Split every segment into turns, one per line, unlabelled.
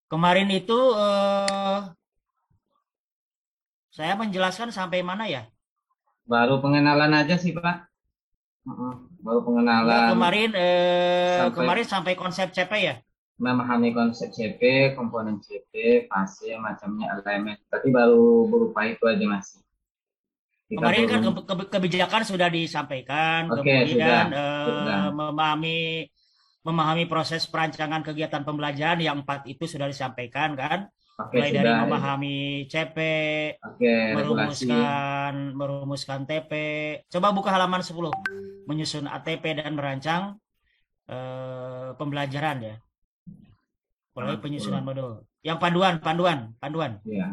Kemarin itu saya menjelaskan sampai mana ya?
Baru pengenalan aja sih, Pak. Heeh, baru
Enggak,
pengenalan
kemarin
sampai
kemarin sampai konsep CP ya.
memahami konsep CP, komponen CP, fase, macamnya elemen. Tapi baru berupa itu aja masih. Kita
Kemarin kan
belum.
kebijakan sudah disampaikan,
Oke, sudah.
kemudian
Sudah.
memahami proses perancangan kegiatan pembelajaran yang 4 itu sudah disampaikan kan,
Oke,
mulai dari
sudah.
memahami CP,
Oke, regulasi.
merumuskan TP. Coba buka halaman 10, menyusun ATP dan merancang pembelajaran ya, mulai
Halaman
penyusunan
10.
modul. Yang panduan.
Iya.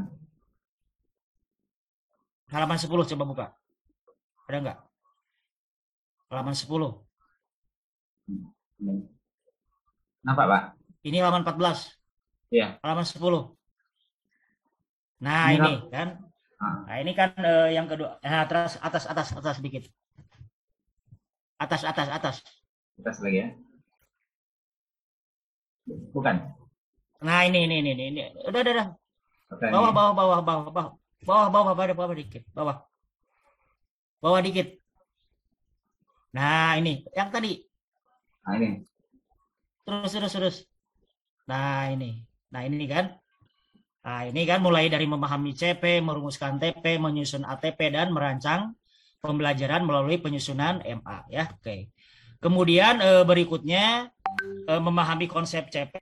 Halaman 10 coba buka. Ada nggak? Halaman 10.
Hmm. Nampak, Pak?
Ini halaman 14.
Iya.
Halaman 10. Nah,
Ini
ini
Kak.
kan.
Ah,
Nah, ini kan yang kedua. Atas dikit. Atas.
kita lagi ya. Bukan.
Nah, ini. Udah.
Oke,
Bawah,
ini.
bawah, bawah, bawah, bawah. Bawah dikit. Bawah. Bawah dikit. Nah, ini yang tadi.
Nah, ini.
Terus. Nah, ini. Nah, ini kan. Nah, ini kan mulai dari memahami CP, merumuskan TP, menyusun ATP, dan merancang pembelajaran melalui penyusunan MA. Ya, oke. Kemudian berikutnya memahami konsep CP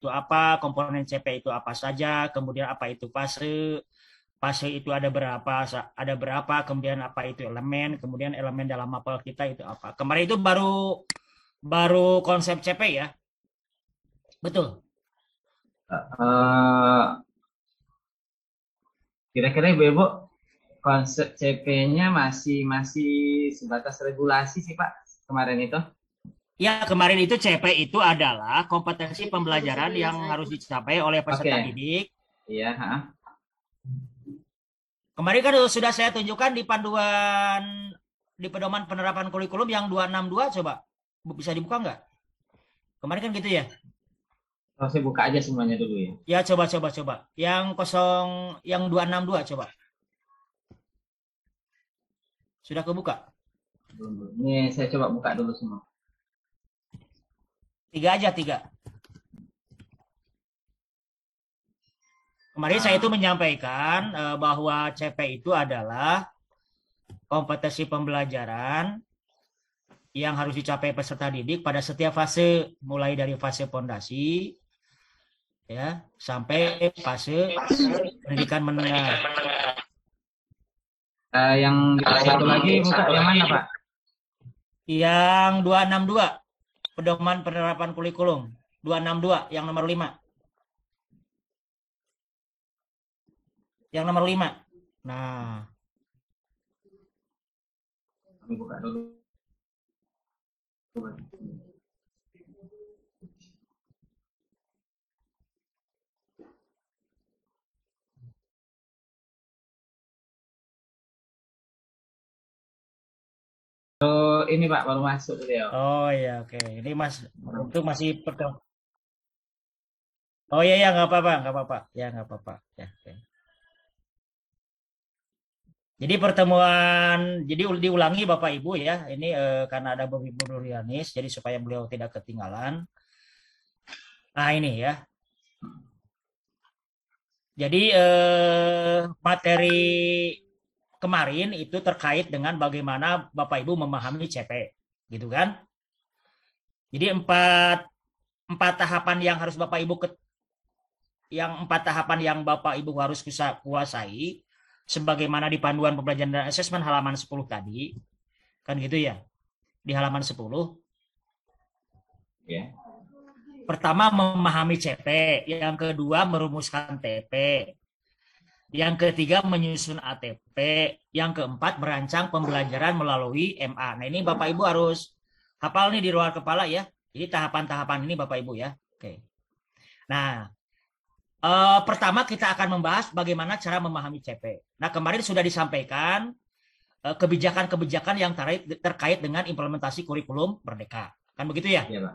itu apa, komponen CP itu apa saja, kemudian apa itu fase, fase itu ada berapa, kemudian apa itu elemen, kemudian elemen dalam mapel kita itu apa. Kemarin itu baru baru konsep CP ya, betul.
Eh, kira-kira Ibu konsep CP-nya masih masih sebatas regulasi sih Pak kemarin itu.
Ya, kemarin itu CP itu adalah kompetensi pembelajaran yang harus dicapai oleh peserta
Oke,
didik.
iya.
Kemarin kan sudah saya tunjukkan di pedoman penerapan kurikulum yang 262, coba bisa dibuka nggak? Kemarin kan gitu ya.
Kalau saya buka aja semuanya dulu ya.
Ya, coba. Yang 262 coba. Sudah kebuka?
Belum, belum. Ini saya coba buka dulu semua.
Tiga aja, tiga. Kemarin saya itu
Ah,
menyampaikan bahwa CP itu adalah kompetensi pembelajaran yang harus dicapai peserta didik pada setiap fase, mulai dari fase fondasi ya sampai fase pendidikan menengah.
yang satu lagi buka yang mana Pak?
Yang 262, pedoman penerapan kurikulum. 262, yang nomor 5. Yang nomor 5. Nah,
Kami buka dulu. Oh, ini Pak baru masuk beliau.
oh ya oke. Ini Mas, itu masih Oh iya ya, nggak apa-apa. Ya nggak apa-apa. Ya, oke. Jadi diulangi Bapak Ibu ya. Ini karena ada Bu Nuryanis, jadi supaya beliau tidak ketinggalan. Nah ini ya. Jadi materi kemarin itu terkait dengan bagaimana Bapak Ibu memahami CP, gitu kan? Jadi empat tahapan yang harus Bapak Ibu empat tahapan yang Bapak Ibu harus kuasai sebagaimana di panduan pembelajaran dan asesmen halaman 10 tadi, kan gitu ya. Di halaman 10,
Ya.
pertama memahami CP, yang kedua merumuskan TP, yang ketiga menyusun ATP, yang keempat merancang pembelajaran melalui MA. Nah, ini Bapak Ibu harus hafal nih di luar kepala ya. Jadi tahapan-tahapan ini Bapak Ibu ya. Oke. Nah, pertama kita akan membahas bagaimana cara memahami CP. Nah, kemarin sudah disampaikan kebijakan-kebijakan yang terkait dengan implementasi kurikulum Merdeka. Kan begitu ya?
Iya Pak.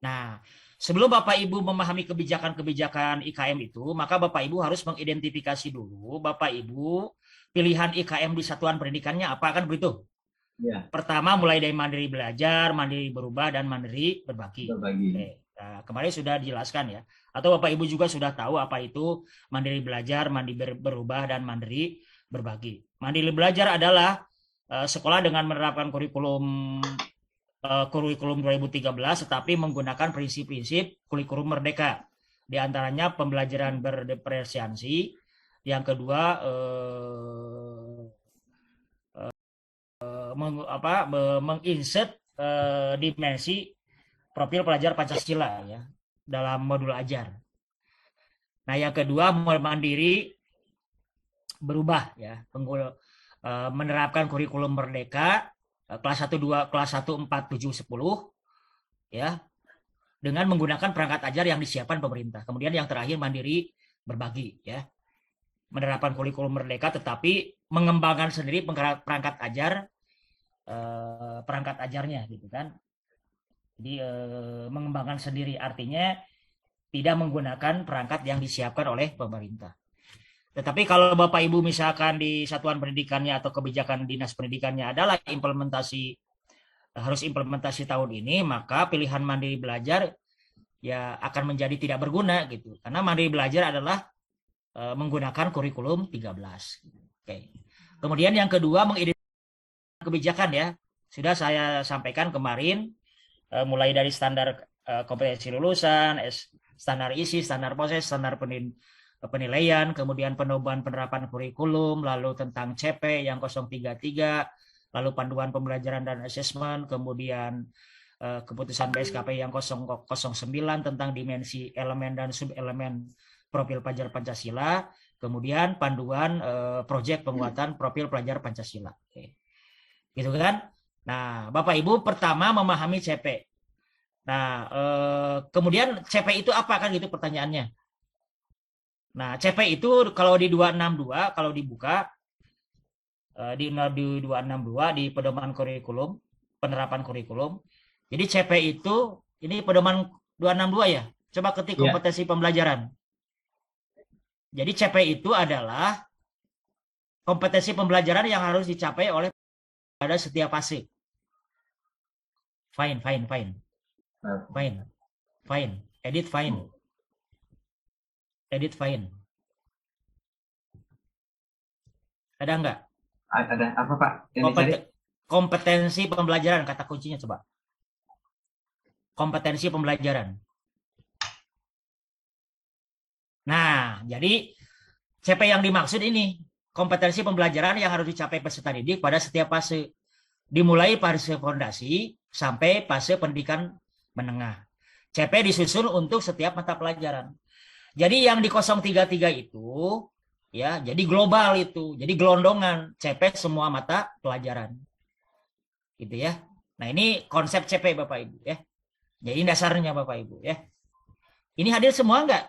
Nah, Sebelum Bapak Ibu memahami kebijakan-kebijakan IKM itu, maka Bapak Ibu harus mengidentifikasi dulu Bapak Ibu pilihan IKM di satuan pendidikannya apa, kan begitu?
Ya,
Pertama mulai dari mandiri belajar, mandiri berubah, dan mandiri berbagi.
berbagi.
Oke. Nah, kemarin sudah dijelaskan ya. Atau Bapak Ibu juga sudah tahu apa itu mandiri belajar, mandiri berubah, dan mandiri berbagi. Mandiri belajar adalah sekolah dengan menerapkan kurikulum 2013, tetapi menggunakan prinsip-prinsip kurikulum merdeka. Di antaranya pembelajaran berdiferensiasi, yang kedua menginsert dimensi profil pelajar Pancasila ya dalam modul ajar. Nah, yang kedua mandiri berubah ya, menerapkan kurikulum merdeka kelas 1 2 kelas 1 4 7 10 ya, dengan menggunakan perangkat ajar yang disiapkan pemerintah. Kemudian yang terakhir mandiri berbagi ya. Menerapkan kurikulum merdeka tetapi mengembangkan sendiri perangkat ajarnya gitu kan. Jadi mengembangkan sendiri artinya tidak menggunakan perangkat yang disiapkan oleh pemerintah. Tetapi kalau Bapak Ibu misalkan di satuan pendidikannya atau kebijakan dinas pendidikannya adalah harus implementasi tahun ini, maka pilihan mandiri belajar ya akan menjadi tidak berguna gitu. Karena mandiri belajar adalah menggunakan kurikulum 13. Oke. Kemudian yang kedua mengidentifikasi kebijakan ya. Sudah saya sampaikan kemarin mulai dari standar kompetensi lulusan, standar isi, standar proses, standar penilaian, kemudian penerapan kurikulum, lalu tentang CP yang 033, lalu panduan pembelajaran dan asesmen, kemudian keputusan BSKP yang 009 tentang dimensi elemen dan subelemen profil pelajar Pancasila, kemudian panduan proyek penguatan profil pelajar Pancasila. Oke. Gitu kan? Nah, Bapak Ibu pertama memahami CP. Nah, kemudian CP itu apa kan gitu pertanyaannya. Nah, CP itu kalau di 262 kalau dibuka di 262 di pedoman kurikulum, penerapan kurikulum. Jadi CP itu ini pedoman 262 ya. Coba ketik kompetensi pembelajaran. Jadi CP itu adalah kompetensi pembelajaran yang harus dicapai oleh pada setiap fase. Fine. Edit fine. Ada enggak?
Ada apa Pak?
Kompetensi pembelajaran, kata kuncinya coba. Kompetensi pembelajaran. Nah, jadi CP yang dimaksud ini kompetensi pembelajaran yang harus dicapai peserta didik pada setiap fase. Dimulai fase fondasi sampai fase pendidikan menengah. CP disusun untuk setiap mata pelajaran. Jadi yang di 033 itu ya, jadi global itu. Jadi gelondongan CP semua mata pelajaran. Gitu ya. Nah, ini konsep CP Bapak Ibu ya. Jadi dasarnya Bapak Ibu ya. Ini hadir semua enggak?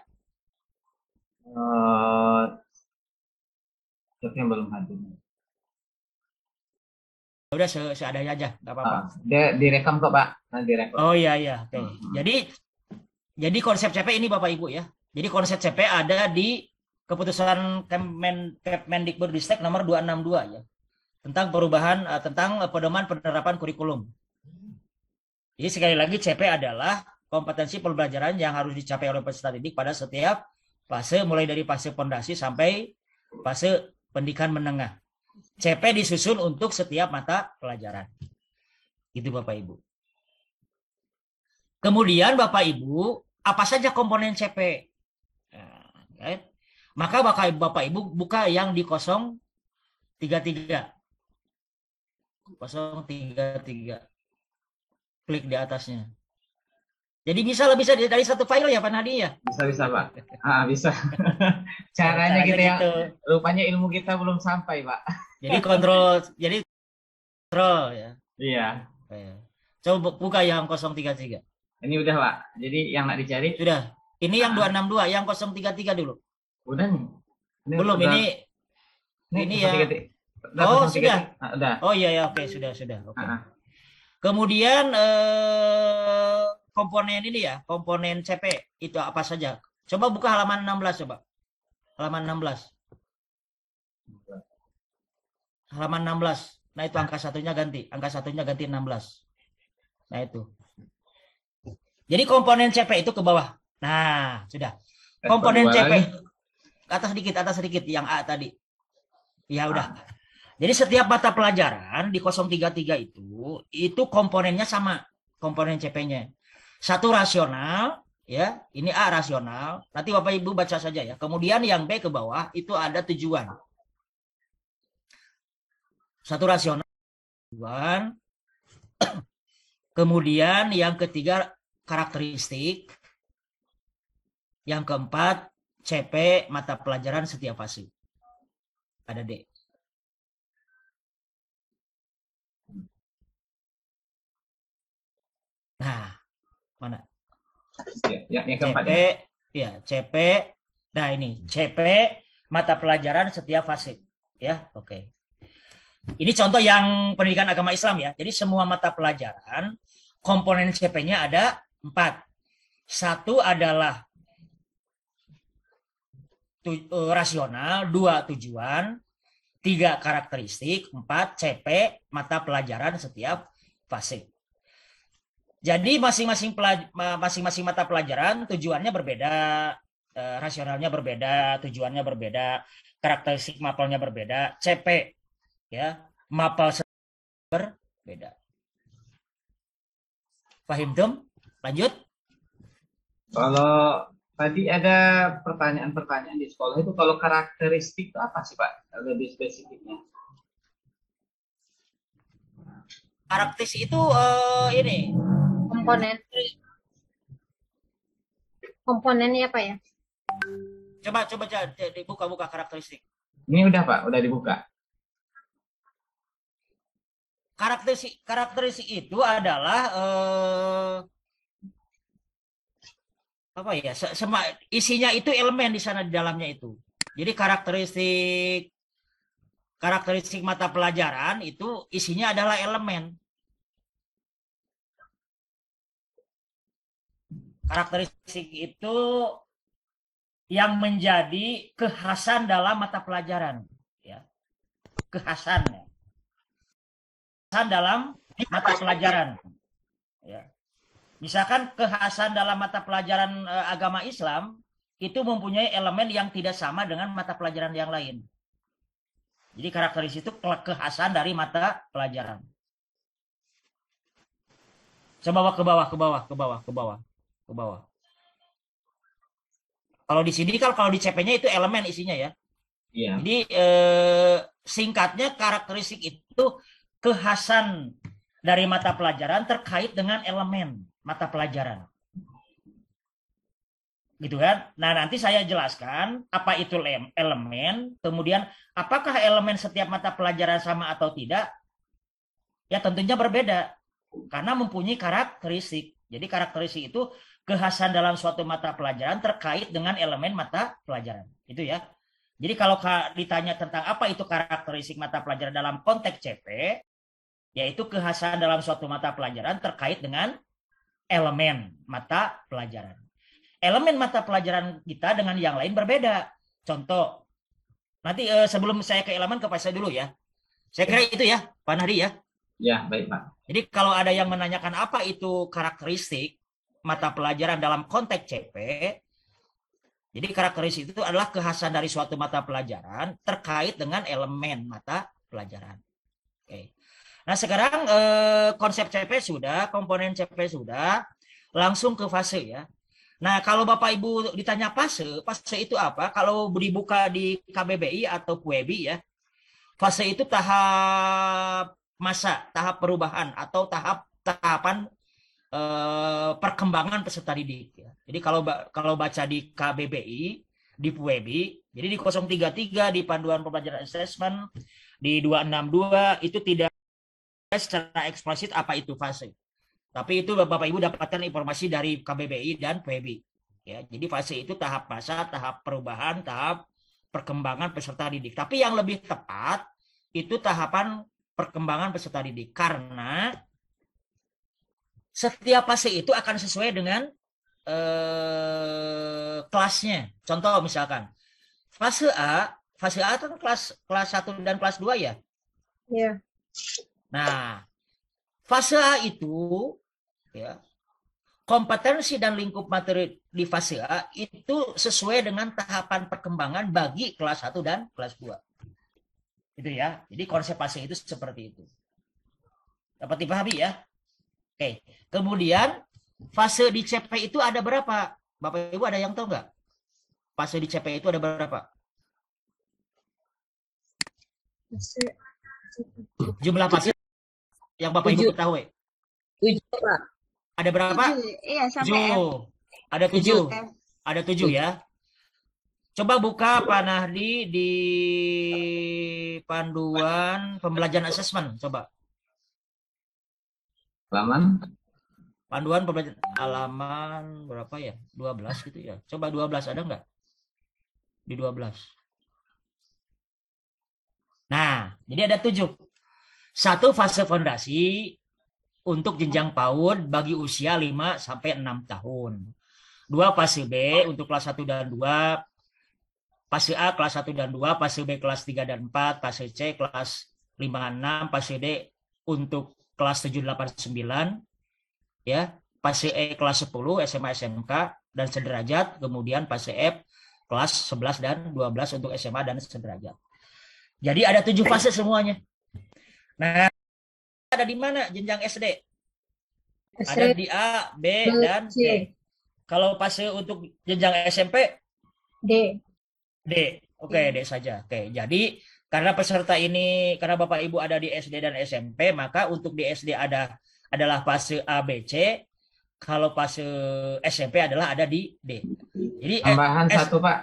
Siapa yang belum hadir?
Udah seadanya aja, nggak apa-apa.
Dia direkam kok Pak. Nah, direkam.
Oh iya. Oke. Jadi konsep CP ini Bapak Ibu ya. Jadi konsep CP ada di keputusan Kemendikbudristek nomor 262 ya. Tentang perubahan tentang pedoman penerapan kurikulum. Jadi sekali lagi CP adalah kompetensi pembelajaran yang harus dicapai oleh peserta didik pada setiap fase mulai dari fase fondasi sampai fase pendidikan menengah. CP disusun untuk setiap mata pelajaran. Gitu Bapak Ibu. Kemudian Bapak Ibu, apa saja komponen CP? Nah, maka Bapak Ibu buka yang di 033. 033. Klik di atasnya. Jadi bisa dari satu file ya Pak Nadi ya?
Bisa Pak. Bisa. Caranya kita gitu. Rupanya ilmu kita belum sampai Pak.
Jadi kontrol ya.
Iya.
Coba buka yang 033.
Ini udah Pak. Jadi yang nak dicari
sudah. Ini yang 262, yang 033 dulu.
Udah nih.
Belum udah. Ini ya. Oh, sudah.
Udah.
Oh iya ya, oke, sudah. Oke. Kemudian komponen ini ya, komponen CP itu apa saja? Coba buka halaman 16 coba. Halaman 16. Halaman 16. Nah, itu angka satunya ganti. Angka satunya ganti 16. Nah, itu. Jadi komponen CP itu ke bawah. Nah, sudah. Komponen CP atas sedikit yang A tadi. Ya udah. Jadi setiap mata pelajaran di 033 itu komponennya sama, komponen CP-nya. Satu rasional, ya, ini A rasional. Nanti Bapak Ibu baca saja ya. Kemudian yang B ke bawah itu ada tujuan. Satu rasional, tujuan. Kemudian yang ketiga karakteristik. Yang keempat CP mata pelajaran setiap fase. Ada D. Nah, mana?
Ya, yang keempat.
CP, ya CP. Nah ini CP mata pelajaran setiap fase. Ya, oke. Ini contoh yang pendidikan agama Islam ya. Jadi semua mata pelajaran komponen CP-nya ada 4. Satu adalah rasional, 2 tujuan, 3 karakteristik, 4 CP mata pelajaran setiap fase. Jadi masing-masing mata pelajaran tujuannya berbeda, rasionalnya berbeda, tujuannya berbeda, karakteristik mapelnya berbeda, CP ya, mapel berbeda. Paham Tum? Lanjut.
Kalau tadi ada pertanyaan-pertanyaan di sekolah itu, kalau karakteristik itu apa sih Pak? Lebih spesifiknya.
Karakteristik itu ini
komponennya apa ya?
Coba dibuka karakteristik.
Ini udah Pak, udah dibuka.
Karakteristik itu adalah apa ya? Isinya itu elemen di sana di dalamnya itu. Jadi karakteristik mata pelajaran itu isinya adalah elemen. Karakteristik itu yang menjadi kekhasan dalam mata pelajaran, ya. Kekhasannya. Kekhasan dalam mata pelajaran, ya. Misalkan kekhasan dalam mata pelajaran agama Islam itu mempunyai elemen yang tidak sama dengan mata pelajaran yang lain. Jadi karakteristik itu kekhasan dari mata pelajaran. Coba ke bawah. Kalau di sini kalau di CP-nya itu elemen isinya ya.
Iya.
Jadi singkatnya karakteristik itu kekhasan dari mata pelajaran terkait dengan elemen mata pelajaran. Gitu kan? Nah, nanti saya jelaskan apa itu elemen, kemudian apakah elemen setiap mata pelajaran sama atau tidak? Ya tentunya berbeda karena mempunyai karakteristik. Jadi karakteristik itu kekhasan dalam suatu mata pelajaran terkait dengan elemen mata pelajaran. Itu ya. Jadi kalau ditanya tentang apa itu karakteristik mata pelajaran dalam konteks CP, yaitu kekhasan dalam suatu mata pelajaran terkait dengan elemen mata pelajaran. Elemen mata pelajaran kita dengan yang lain berbeda. Contoh, nanti sebelum saya ke elemen ke saya dulu ya. Saya kira itu ya, Pak Nahdi ya.
Ya, baik Pak.
Jadi kalau ada yang menanyakan apa itu karakteristik mata pelajaran dalam konteks CP, jadi karakteristik itu adalah kekhasan dari suatu mata pelajaran terkait dengan elemen mata pelajaran. Oke. Nah sekarang konsep CP sudah, komponen CP sudah, langsung ke fase ya. Nah kalau Bapak Ibu ditanya fase itu apa? Kalau dibuka di KBBI atau PUEBI ya, fase itu tahap masa, tahap perubahan atau tahapan perkembangan peserta didik. Ya. Jadi kalau baca di KBBI, di PUEBI, jadi di 033 di Panduan Pembelajaran Assessment, di 262 itu tidak secara eksplisit apa itu fase. Tapi itu Bapak Ibu dapatkan informasi dari KBBI dan PUEBI. Ya, jadi fase itu tahap masa, tahap perubahan, tahap perkembangan peserta didik. Tapi yang lebih tepat itu tahapan perkembangan peserta didik karena setiap fase itu akan sesuai dengan kelasnya. Contoh misalkan fase A itu kan kelas kelas 1 dan kelas 2 ya.
Iya.
Nah, fase A itu ya, kompetensi dan lingkup materi di fase A itu sesuai dengan tahapan perkembangan bagi kelas 1 dan kelas 2. Itu ya. Jadi konsep fase itu seperti itu. Dapat dipahami ya? Oke. Kemudian fase di CP itu ada berapa? Bapak Ibu ada yang tahu nggak? Fase di CP itu ada berapa? Jumlah fase yang Bapak Ibu
7.
ketahui.
7, Pak.
Ada berapa?
7. Iya, sampai F.
7. Ada 7.
F.
Ada 7 ya. Coba buka Pak Nahdi di panduan pembelajaran asesmen. Coba.
Halaman
Panduan pembelajaran halaman berapa ya? 12 gitu ya. Coba 12 ada nggak? Di 12. Nah, jadi ada 7. 1 fase fondasi untuk jenjang PAUD bagi usia 5 sampai 6 tahun. 2 fase B untuk kelas 1 dan 2. Fase A kelas 1 dan 2, fase B kelas 3 dan 4, fase C kelas 5 6, fase D untuk kelas 7 8 9. Ya, fase E kelas 10 SMA SMK dan sederajat, kemudian fase F kelas 11 dan 12 untuk SMA dan sederajat. Jadi ada 7 fase semuanya. Nah, ada di mana jenjang SD? Ada di A, B, dan C. Kalau fase untuk jenjang SMP?
D.
D. Oke, D saja. Oke, jadi karena peserta ini, karena Bapak Ibu ada di SD dan SMP, maka untuk di SD adalah fase A, B, C. Kalau fase SMP adalah ada di D. Jadi
tambahan 1 Pak.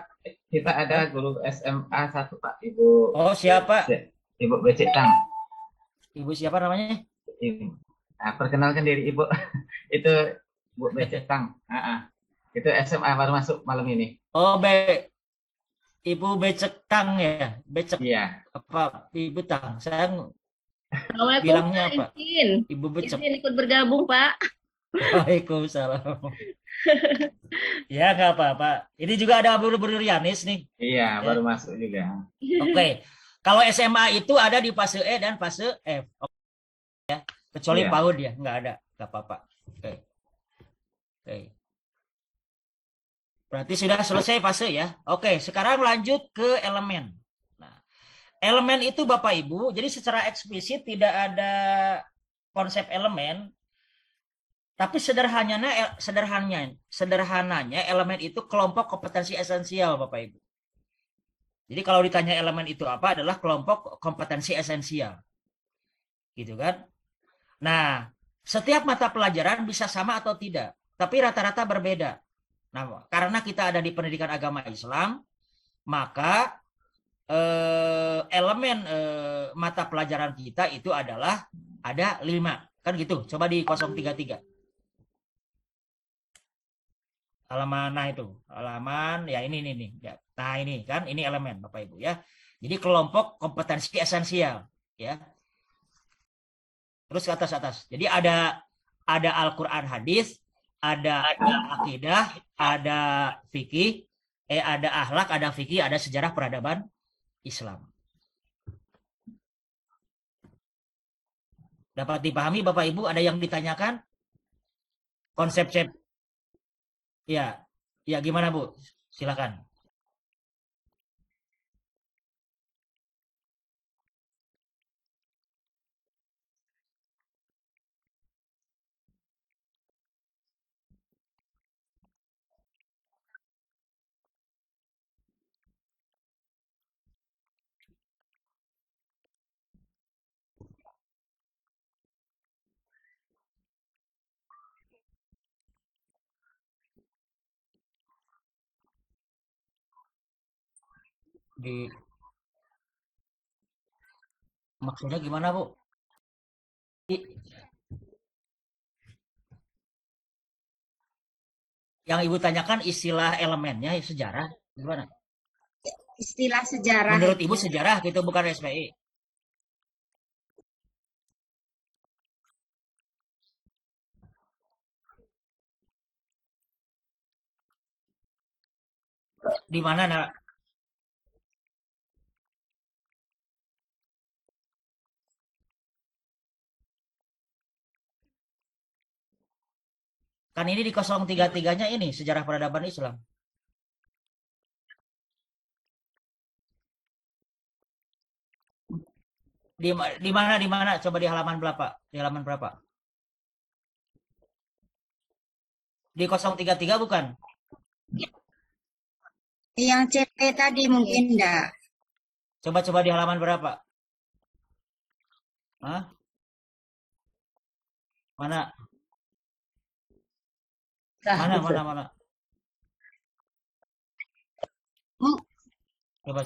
Kita ada guru SMA 1 Pak. Ibu.
Oh, siapa?
Ibu Becek Tang.
Ibu siapa namanya?
Ibu. Nah, perkenalkan diri Ibu. Itu Bu Becek Tang. Itu SMA baru masuk malam ini.
Oh, Ibu Becek Tang ya? Becek.
Iya.
Apa? Ibu Tang. Saya
Assalamualaikum.
bilangnya apa?
Izin.
Ibu Becek.
Izin ikut bergabung, Pak.
Waalaikumsalam. Ya, nggak apa-apa. Ini juga ada Bu Yanis nih.
Iya, baru masuk juga.
Oke. Kalau SMA itu ada di fase E dan fase F. Oke, ya. Kecuali
Iya.
PAUD ya, nggak ada. Nggak apa-apa. Oke. Oke. Berarti sudah selesai fase ya. Oke, sekarang lanjut ke elemen. Nah, elemen itu Bapak Ibu, jadi secara eksplisit tidak ada konsep elemen, tapi sederhananya elemen itu kelompok kompetensi esensial Bapak Ibu. Jadi kalau ditanya elemen itu apa adalah kelompok kompetensi esensial. Gitu kan? Nah, setiap mata pelajaran bisa sama atau tidak, tapi rata-rata berbeda. Nah, karena kita ada di pendidikan agama Islam, maka elemen mata pelajaran kita itu adalah ada 5. Kan gitu. Coba di 033. Halaman, nah itu. Halaman, ya ini nih. Ya. Nah ini kan, ini elemen Bapak Ibu ya. Jadi kelompok kompetensi esensial. Ya. Terus ke atas. Jadi ada Al-Quran hadis, ada akidah, ada fikih, ada akhlak, ada fikih, ada sejarah peradaban Islam. Dapat dipahami Bapak Ibu? Ada yang ditanyakan? Konsep ya, ya gimana Bu? Silakan. Maksudnya gimana Bu? Yang Ibu tanyakan istilah elemennya sejarah gimana?
Istilah sejarah.
Menurut Ibu sejarah gitu bukan SPI. Di mana, Nak? Kan ini di 033-nya ini sejarah peradaban Islam. Di mana? Coba di halaman berapa? Di halaman berapa? Di 033 bukan?
Yang CP tadi mungkin enggak.
Coba di halaman berapa? Hah? Mana? Mana?
Hmm,
Coba.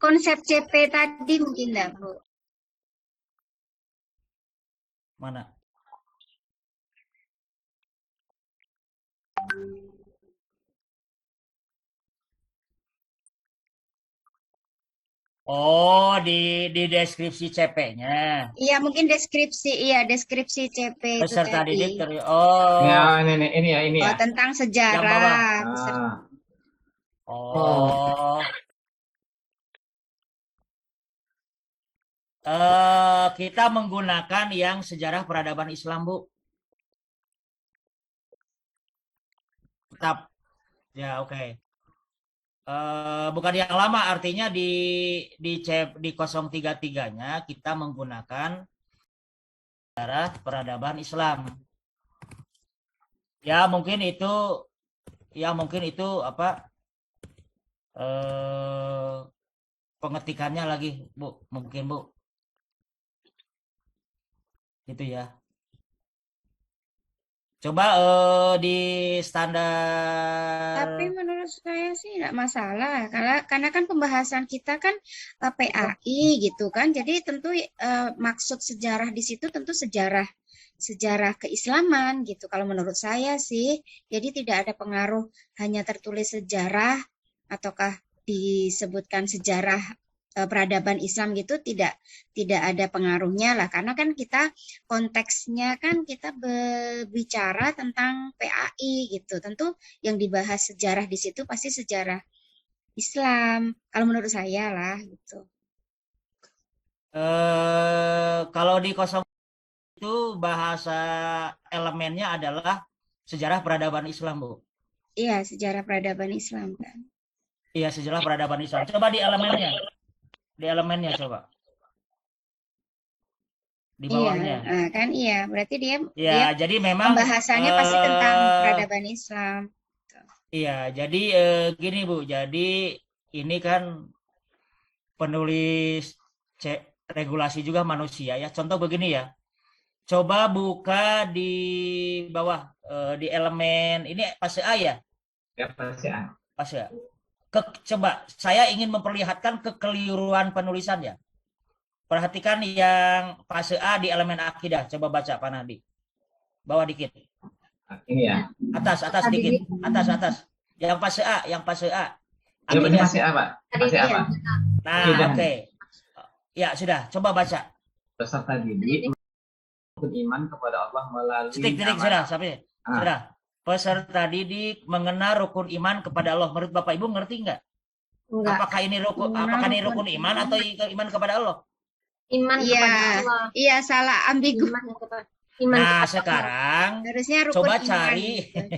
Konsep CP tadi mungkin enggak, Bu.
Mana? Oh, di deskripsi CP-nya.
Iya, mungkin deskripsi CP itu
Peserta
tadi.
didik oh,
Ya, ini ya.
Oh, tentang
yang
sejarah.
bawah.
Ah,
Oh, kita menggunakan yang sejarah peradaban Islam, Bu. Tetap. Ya, oke. Bukan yang lama, artinya di 033-nya kita menggunakan sejarah peradaban Islam. Ya, mungkin itu apa? Pengetikannya lagi, Bu. Mungkin, Bu. Gitu ya. Coba di standar.
Tapi menurut saya sih tidak masalah, karena kan pembahasan kita kan PAI gitu kan, jadi tentu maksud sejarah di situ tentu sejarah keislaman gitu. Kalau menurut saya sih, jadi tidak ada pengaruh hanya tertulis sejarah ataukah disebutkan sejarah peradaban Islam gitu, tidak ada pengaruhnya lah, karena kan kita konteksnya kan kita berbicara tentang PAI gitu. Tentu yang dibahas sejarah di situ pasti sejarah Islam. Kalau menurut saya lah gitu.
Kalau di 0 itu bahasa elemennya adalah sejarah peradaban Islam, Bu.
Iya, sejarah peradaban Islam kan.
Iya, sejarah peradaban Islam. Coba di elemennya. Di elemennya coba. Di
Iya,
bawahnya.
kan iya. Berarti dia
Ya, jadi memang
pembahasannya pasti tentang peradaban Islam.
iya, jadi gini, Bu. Jadi ini kan penulis regulasi juga manusia ya. Contoh begini ya. Coba buka di bawah di elemen ini fase A ya.
ya pasti ah.
Fase A. Coba saya ingin memperlihatkan kekeliruan penulisan ya. Perhatikan yang fase A di elemen akidah. Coba baca Pak Nadi. Bawah dikit.
Ini ya.
Atas dikit. Atas. Yang fase A.
Ya, ini
Akidah.
masih apa? Masih apa?
Nah,
Akidah.
oke. Ya, sudah. Coba baca.
Peserta didik beriman kepada Allah melalui
Titik, sudah. Sampai. Sudah. Peserta didik mengenal rukun iman kepada Allah. Menurut Bapak Ibu ngerti nggak?
Enggak.
Apakah ini rukun iman atau iman kepada Allah?
Iman
Iya,
kepada Allah.
iya salah ambigu.
Iman kepada
Nah,
Allah.
sekarang
Harusnya rukun
coba
iman
cari.
gitu aja.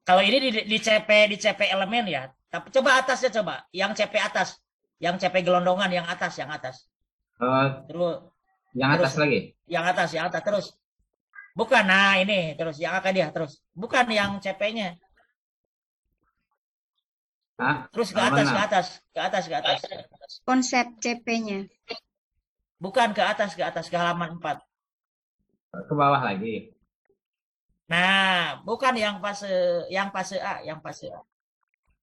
Kalau ini di CP elemen ya. Tapi coba atasnya coba. Yang CP atas. Yang CP gelondongan yang atas. Terus
yang atas lagi.
yang atas terus. Bukan, nah ini terus yang akadia terus. Bukan yang CP-nya. Terus ke atas.
Konsep CP-nya.
Bukan ke atas ke halaman 4.
Ke bawah lagi.
Nah, bukan yang fase A.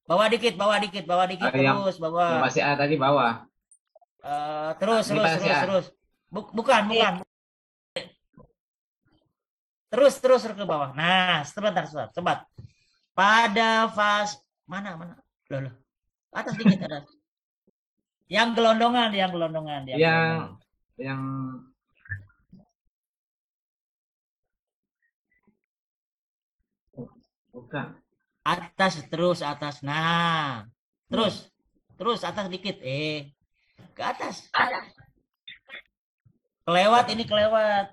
Bawah dikit terus bawah.
Yang pasti A tadi bawah.
Terus. Bukan. Terus ke bawah. Nah, sebentar. Pada fase mana? Loh. Atas dikit ada. Yang gelondongan.
Yang bukan.
Atas terus atas. Nah, terus atas dikit. Ke atas. Kelewat ini kelewat.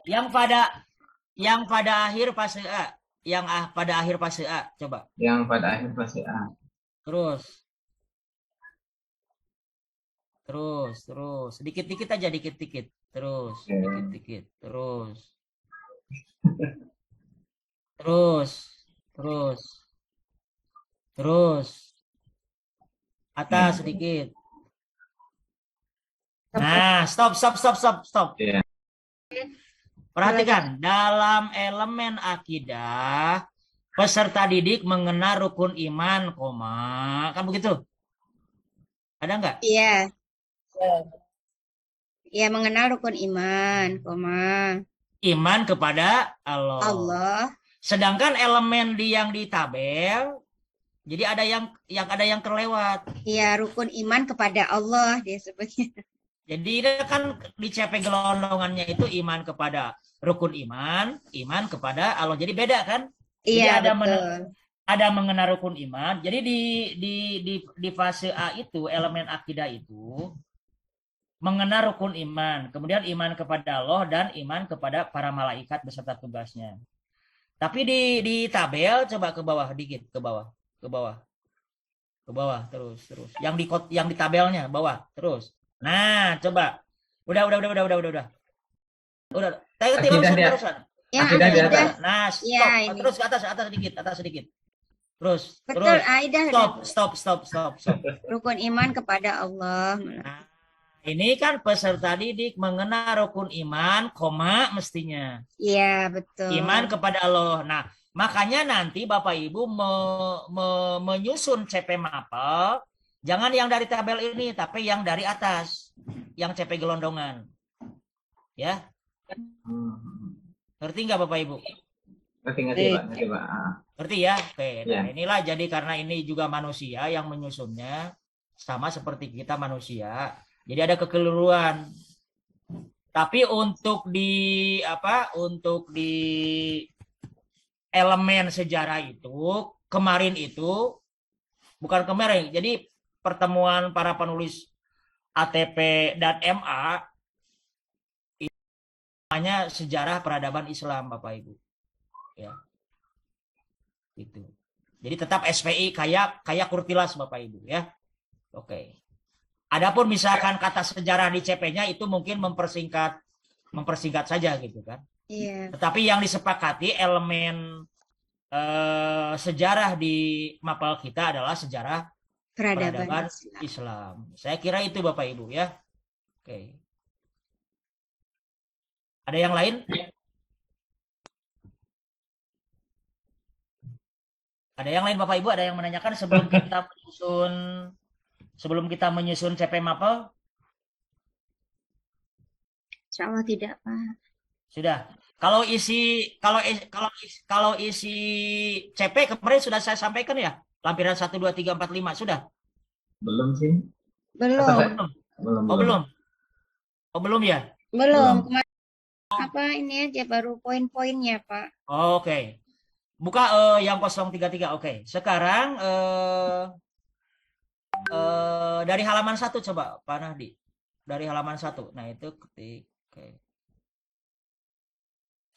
Yang pada akhir fase A. Pada akhir fase A. Coba.
Yang pada akhir fase A.
Terus. Dikit-dikit aja, dikit-dikit. Terus,
Oke.
dikit-dikit. Terus. Atas sedikit. Nah, stop.
Iya.
Perhatikan, dalam elemen akidah, peserta didik mengenal rukun iman, kan begitu? Ada nggak?
Iya. Ya, mengenal rukun iman,
Iman kepada Allah.
Allah.
Sedangkan elemen yang di tabel, jadi ada yang terlewat.
Ya, rukun iman kepada Allah dia sebutnya.
Jadi ini kan di CP gelondongannya itu iman kepada rukun iman kepada Allah. Jadi beda kan?
Iya,
Jadi
betul.
ada mengenal rukun iman. Jadi di fase A itu elemen akidah itu mengenal rukun iman, kemudian iman kepada Allah dan iman kepada para malaikat beserta tugasnya. Tapi di tabel coba ke bawah dikit, ke bawah terus. Yang di tabelnya bawah terus. Nah, coba. Udah. Terusan.
Ya,
Akidah di
akidah.
atas.
Nah, stop.
Ya, ini.
Terus ke atas sedikit. Terus.
Betul, Aidah.
Stop.
Rukun iman kepada Allah.
Nah, ini kan peserta didik mengenal rukun iman, mestinya.
Iya, betul.
Iman kepada Allah. Nah, makanya nanti Bapak Ibu menyusun CP mapel, jangan yang dari tabel ini, tapi yang dari atas, yang CP gelondongan. Ya, ngerti nggak Bapak Ibu?
Ngerti Pak.
Ngerti ya? Oke, nah
Ya.
inilah jadi karena ini juga manusia yang menyusunnya, sama seperti kita manusia, jadi ada kekeliruan. Tapi untuk di elemen sejarah itu kemarin itu bukan kemarin. Jadi pertemuan para penulis ATP dan MA itu namanya sejarah peradaban Islam Bapak Ibu. Ya. Gitu. Jadi tetap SPI kayak Kurtilas Bapak Ibu ya. Oke. Adapun misalkan kata sejarah di CP-nya itu mungkin mempersingkat saja gitu kan.
Iya.
Tetapi yang disepakati elemen sejarah di mapel kita adalah sejarah peradaban Islam. Saya kira itu Bapak Ibu ya. Oke. Ada yang lain? Ada yang lain Bapak Ibu? Ada yang menanyakan sebelum kita menyusun CP mapel?
Insya Allah tidak, Pak.
Sudah. Kalau isi CP kemarin sudah saya sampaikan ya, lampiran 1 2 3 4 5 sudah.
Belum sih.
Belum.
Belum ya?
Belum. Kemarin apa ini aja baru poin-poinnya, Pak.
Oke. Buka yang 033. Oke. Sekarang dari halaman 1 coba Pak Nahdi. Dari halaman 1. Nah, itu ketik. Oke.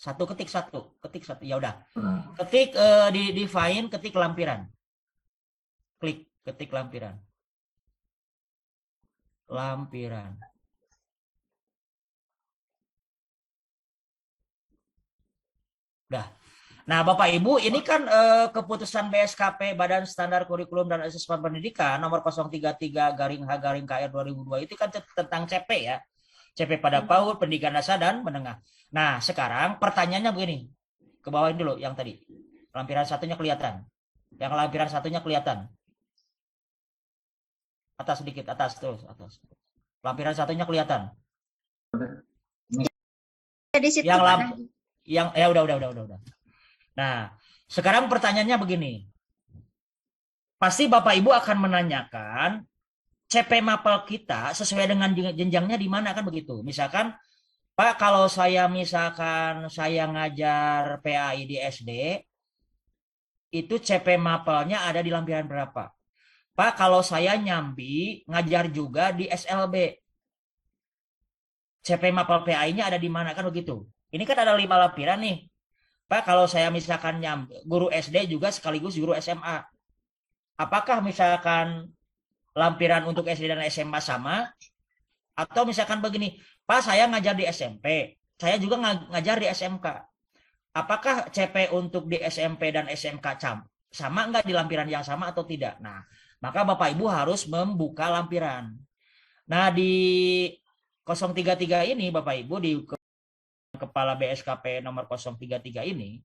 Ketik satu. Ya udah. Ketik di Find, ketik lampiran. Klik ketik lampiran. Udah. Nah, Bapak Ibu, ini kan keputusan BSKP Badan Standar Kurikulum dan Asesmen Pendidikan nomor 033/H/KR 2002 itu kan tentang CP ya. CP pada PAUD, pendidikan dasar dan menengah. Nah, sekarang pertanyaannya begini. Ke bawahin dulu yang tadi. Lampiran satunya kelihatan. Yang lampiran satunya kelihatan. Atas sedikit, atas terus, atas. Lampiran satunya kelihatan.
Di situ,
udah. Nah, sekarang pertanyaannya begini. Pasti Bapak Ibu akan menanyakan CP mapel kita sesuai dengan jenjangnya di mana kan begitu. Misalkan Pak, kalau saya ngajar PAI di SD, itu CP mapelnya ada di lampiran berapa? Pak, kalau saya nyambi ngajar juga di SLB. CP mapel PAI-nya ada di mana kan begitu? Ini kan ada 5 lampiran nih. Pak, kalau saya misalkan guru SD juga sekaligus guru SMA. Apakah misalkan lampiran untuk SD dan SMA sama? Atau misalkan begini, Pak, saya ngajar di SMP, saya juga ngajar di SMK. Apakah CP untuk di SMP dan SMK sama nggak di lampiran yang sama atau tidak? Nah, maka Bapak Ibu harus membuka lampiran. Nah, di 033 ini Bapak Ibu di Kepala BSKP nomor 033 ini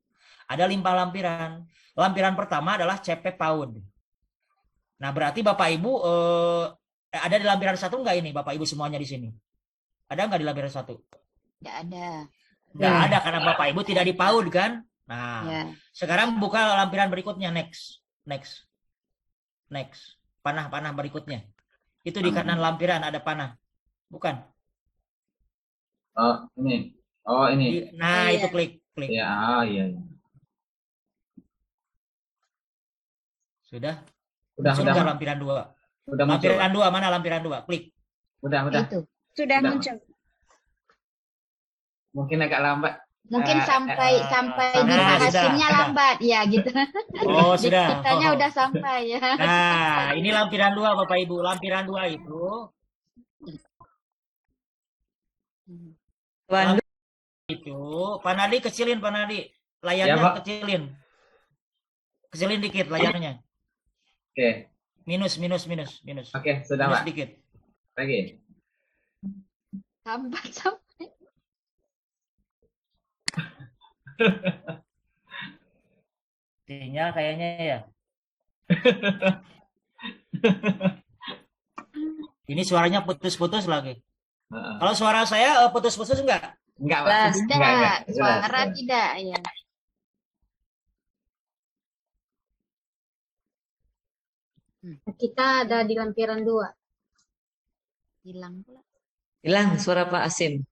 ada 5 lampiran. Lampiran pertama adalah CP PAUD. Nah, berarti Bapak Ibu ada di lampiran 1 enggak ini Bapak Ibu semuanya di sini? Ada enggak di lampiran 1?
Tidak ada.
Enggak ada karena Bapak Ibu tidak di PAUD kan? Nah,
Ya.
sekarang buka lampiran berikutnya, next. Panah berikutnya. Itu di kanan lampiran ada panah. Bukan?
Oh, ini. Oh, ini.
Nah,
Oh,
itu
iya.
klik.
Ya, oh, iya.
Sudah?
Udah,
Muncul
udah.
nggak lampiran 2?
Udah muncul.
Lampiran 2 mana lampiran 2? Klik.
Udah.
Itu. Sudah
Udah.
muncul.
Mungkin agak lambat.
Mungkin sampai di
Nah,
hasilnya
sudah.
lambat ya gitu.
Oh,
Di
sudah.
kitanya udah sampai ya.
Nah, ini lampiran 2 Bapak Ibu. Lampiran 2 itu Pak Nadi kecilin Pak Nadi. Layarnya
Ya, Pak.
kecilin. Kecilin dikit layarnya.
Oke.
Minus.
Oke, sudah,
Minus
Pak.
dikit.
Lagi.
Sampai.
Sinyal kayaknya ya. Ini suaranya putus-putus lagi.
Heeh.
Kalau suara saya putus-putus enggak?
Enggak, Pak.
Tidak, suara
Sudah.
tidak ya.
Kita ada di lampiran 2.
Hilang pula.
Hilang suara Pak Asim.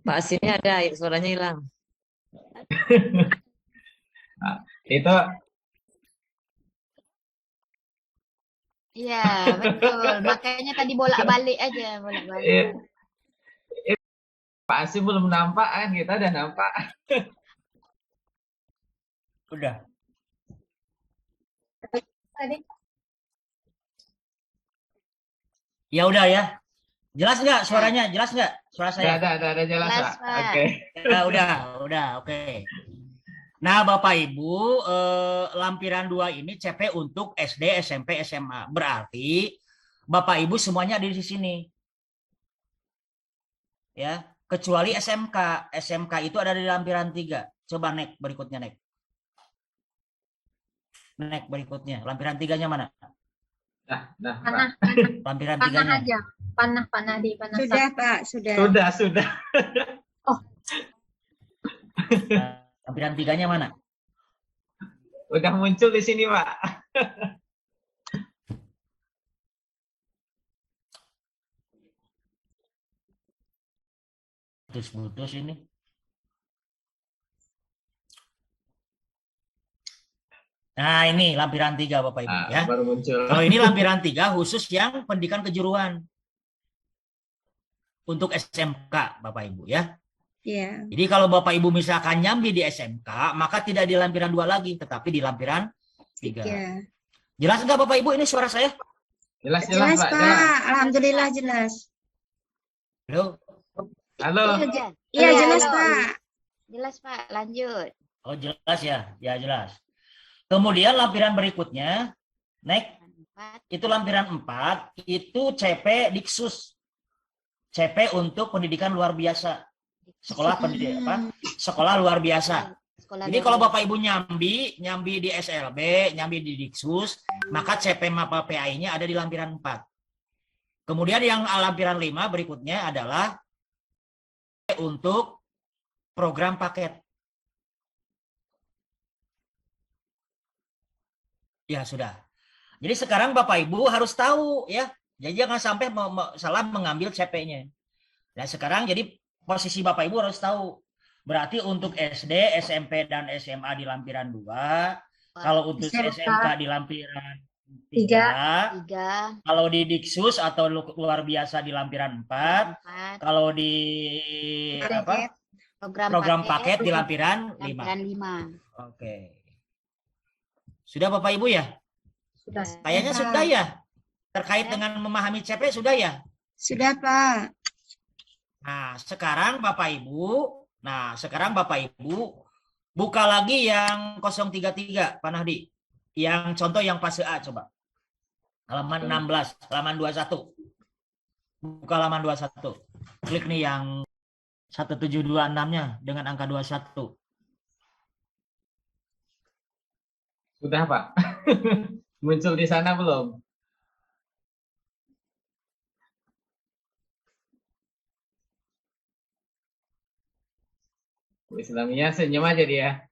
Pak Asimnya ada, suaranya hilang.
Itu
Iya, betul. Makanya tadi bolak-balik aja, bolak-balik.
eh, Pak Asim belum nampak kan, kita udah nampak.
Udah.
Tadi
Ya udah ya. Jelas nggak suaranya? Jelas nggak suara saya?
Ada jelas,
Jelas,
Pak.
Pak.
Oke.
Ya, udah, oke. Nah, Bapak Ibu, lampiran 2 ini CP untuk SD, SMP, SMA. Berarti Bapak Ibu semuanya ada di sini. Ya, kecuali SMK. SMK itu ada di lampiran 3. Coba next berikutnya, next. Next berikutnya. Lampiran 3-nya mana?
Dah,
panah,
Pak.
Lampiran
panah
3-nya.
aja. Panah di panah.
Sudah, Pak, sudah.
Sudah.
Lampiran 3-nya mana?
Udah muncul di sini, Pak.
Putus-putus ini. Nah, ini lampiran 3 Bapak Ibu ya.
Baru muncul.
Kalau ini lampiran 3 khusus yang pendidikan kejuruan. Untuk SMK Bapak Ibu ya.
Iya.
Jadi kalau Bapak Ibu misalkan nyambi di SMK, maka tidak di lampiran 2 lagi, tetapi di lampiran 3.
Iya.
Jelas nggak Bapak Ibu ini suara saya?
Jelas,
Jelas,
Pak.
Pak.
Jelas.
Alhamdulillah jelas.
Halo?
Halo.
Iya, jelas,
halo.
Pak. Jelas, Pak. Lanjut.
Oh jelas ya? Ya jelas. Kemudian lampiran berikutnya, next,
Empat.
itu lampiran 4, itu CP Diksus. CP untuk pendidikan luar biasa. Sekolah pendidikan apa? Sekolah luar biasa.
Sekolah
Jadi
luar
kalau
biasa.
Bapak Ibu nyambi di SLB, nyambi di Diksus, maka CP mapel PAI-nya ada di lampiran 4. Kemudian yang lampiran 5 berikutnya adalah untuk program paket. Ya sudah. Jadi sekarang Bapak Ibu harus tahu ya. Jadi jangan sampai salah mengambil CP-nya. Nah sekarang jadi posisi Bapak Ibu harus tahu Berarti untuk SD, SMP, dan SMA di lampiran 2. Kalau untuk
SMK.
SMK di lampiran
3.
3. Kalau di Diksus atau luar biasa di lampiran 4.
4.
Kalau di
Paket.
program paket di lampiran 5.
Lampiran 5.
Oke. Sudah Bapak Ibu ya?
Sudah.
Kayaknya sudah ya. Terkait dengan memahami CP sudah ya?
Sudah, Pak.
Nah, sekarang Bapak Ibu buka lagi yang 033, Pak Nahdi. Yang contoh yang fase A coba. Halaman 16, halaman 21. Buka halaman 21. Klik nih yang 1726-nya dengan angka 21.
Sudah, Pak. Muncul di sana belum? Bu Islamia senyum aja dia.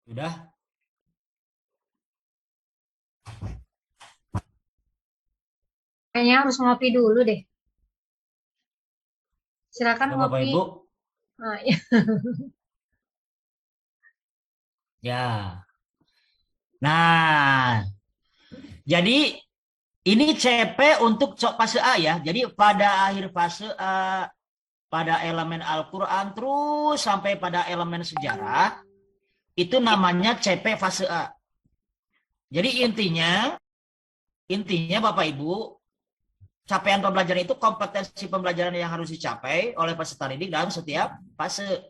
Sudah?
Kayaknya harus ngopi dulu deh. Silakan
Sudah, Bapak
ngopi.
Ibu?
Nah, ya.
Ya. Nah, jadi ini CP untuk fase A ya. Jadi pada akhir fase A, pada elemen Al-Quran terus sampai pada elemen sejarah, itu namanya CP fase A. Jadi intinya Bapak Ibu, capaian pembelajaran itu kompetensi pembelajaran yang harus dicapai oleh peserta didik dalam setiap fase.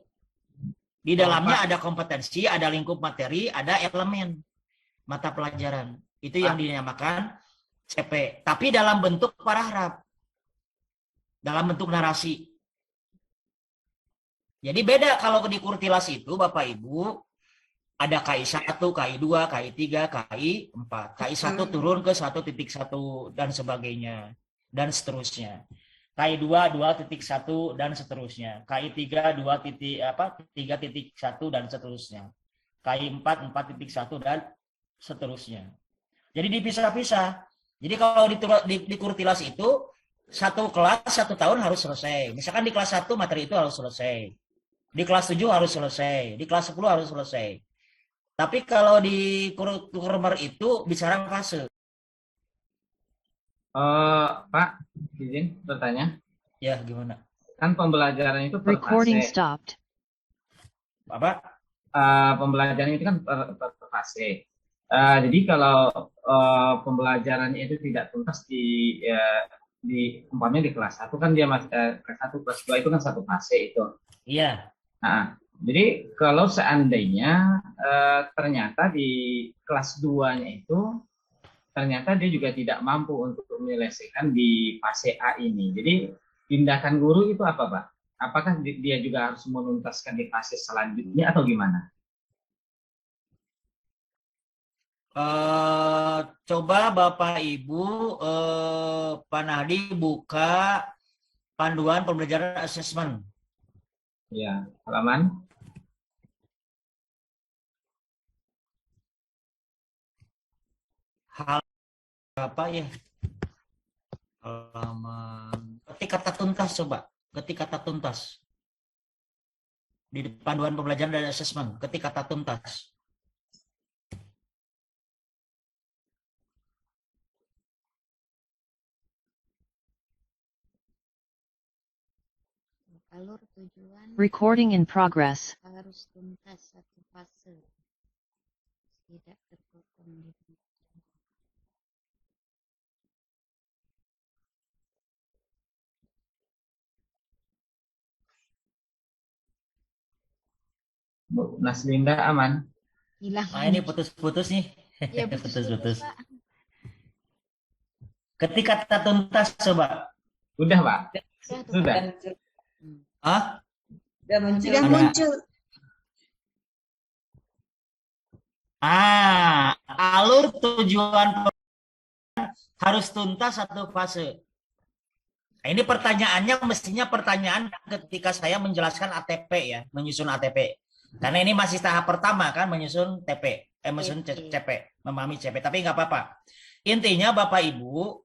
Di dalamnya ada kompetensi, ada lingkup materi, ada elemen mata pelajaran. Itu yang dinamakan CP. Tapi dalam bentuk paragraf. Dalam bentuk narasi. Jadi beda kalau di Kurtilas itu Bapak Ibu ada KI 1, KI 2, KI 3, KI 4. KI 1 turun ke 1.1 dan sebagainya dan seterusnya. KI 2 2.1 dan seterusnya. KI 3 3.1 dan seterusnya. KI 4 4.1 dan seterusnya. Jadi dipisah-pisah. Jadi kalau di Kurtilas itu satu kelas 1 tahun harus selesai. Misalkan di kelas 1 materi itu harus selesai. Di kelas 7 harus selesai. Di kelas 10 harus selesai. Tapi kalau di Kurmer itu bicara fase.
Pak, izin bertanya.
Ya, gimana?
Kan pembelajaran itu per
Recording
fase.
stopped.
Apa?
Pembelajaran itu kan per fase. Jadi kalau pembelajarannya itu tidak tuntas di umpamanya di kelas 1 kan dia masih kelas 1 kelas 2 itu kan satu fase itu.
Iya.
Nah, jadi kalau seandainya ternyata di kelas 2-nya itu ternyata dia juga tidak mampu untuk menyelesaikan di fase A ini. Jadi tindakan guru itu apa, Pak? Apakah dia juga harus menuntaskan di fase selanjutnya atau gimana?
Coba Bapak Ibu Pak Nahdi buka panduan pembelajaran asesmen.
Ya, halaman.
Hal apa ya? Halaman. Ketik kata tuntas coba. Ketik kata tuntas. Di panduan pembelajaran dan asesmen. Ketik kata tuntas.
Alur tujuan
Recording in progress.
harus tuntas satu fase. Tidak terpotong di
Bu Naslinda aman?
hilang.
Nah ini putus-putus nih.
Ya,
Putus-putus.
Pak.
Ketik kata tuntas coba.
Sudah, Pak. Sudah.
Ah?
Sudah muncul.
Sudah
Ada.
muncul.
Alur tujuan harus tuntas satu fase. Nah, ini pertanyaannya mestinya pertanyaan ketika saya menjelaskan ATP ya, menyusun ATP. Karena ini masih tahap pertama kan menyusun menyusun CP, memahami CP. Tapi nggak apa-apa. Intinya Bapak Ibu,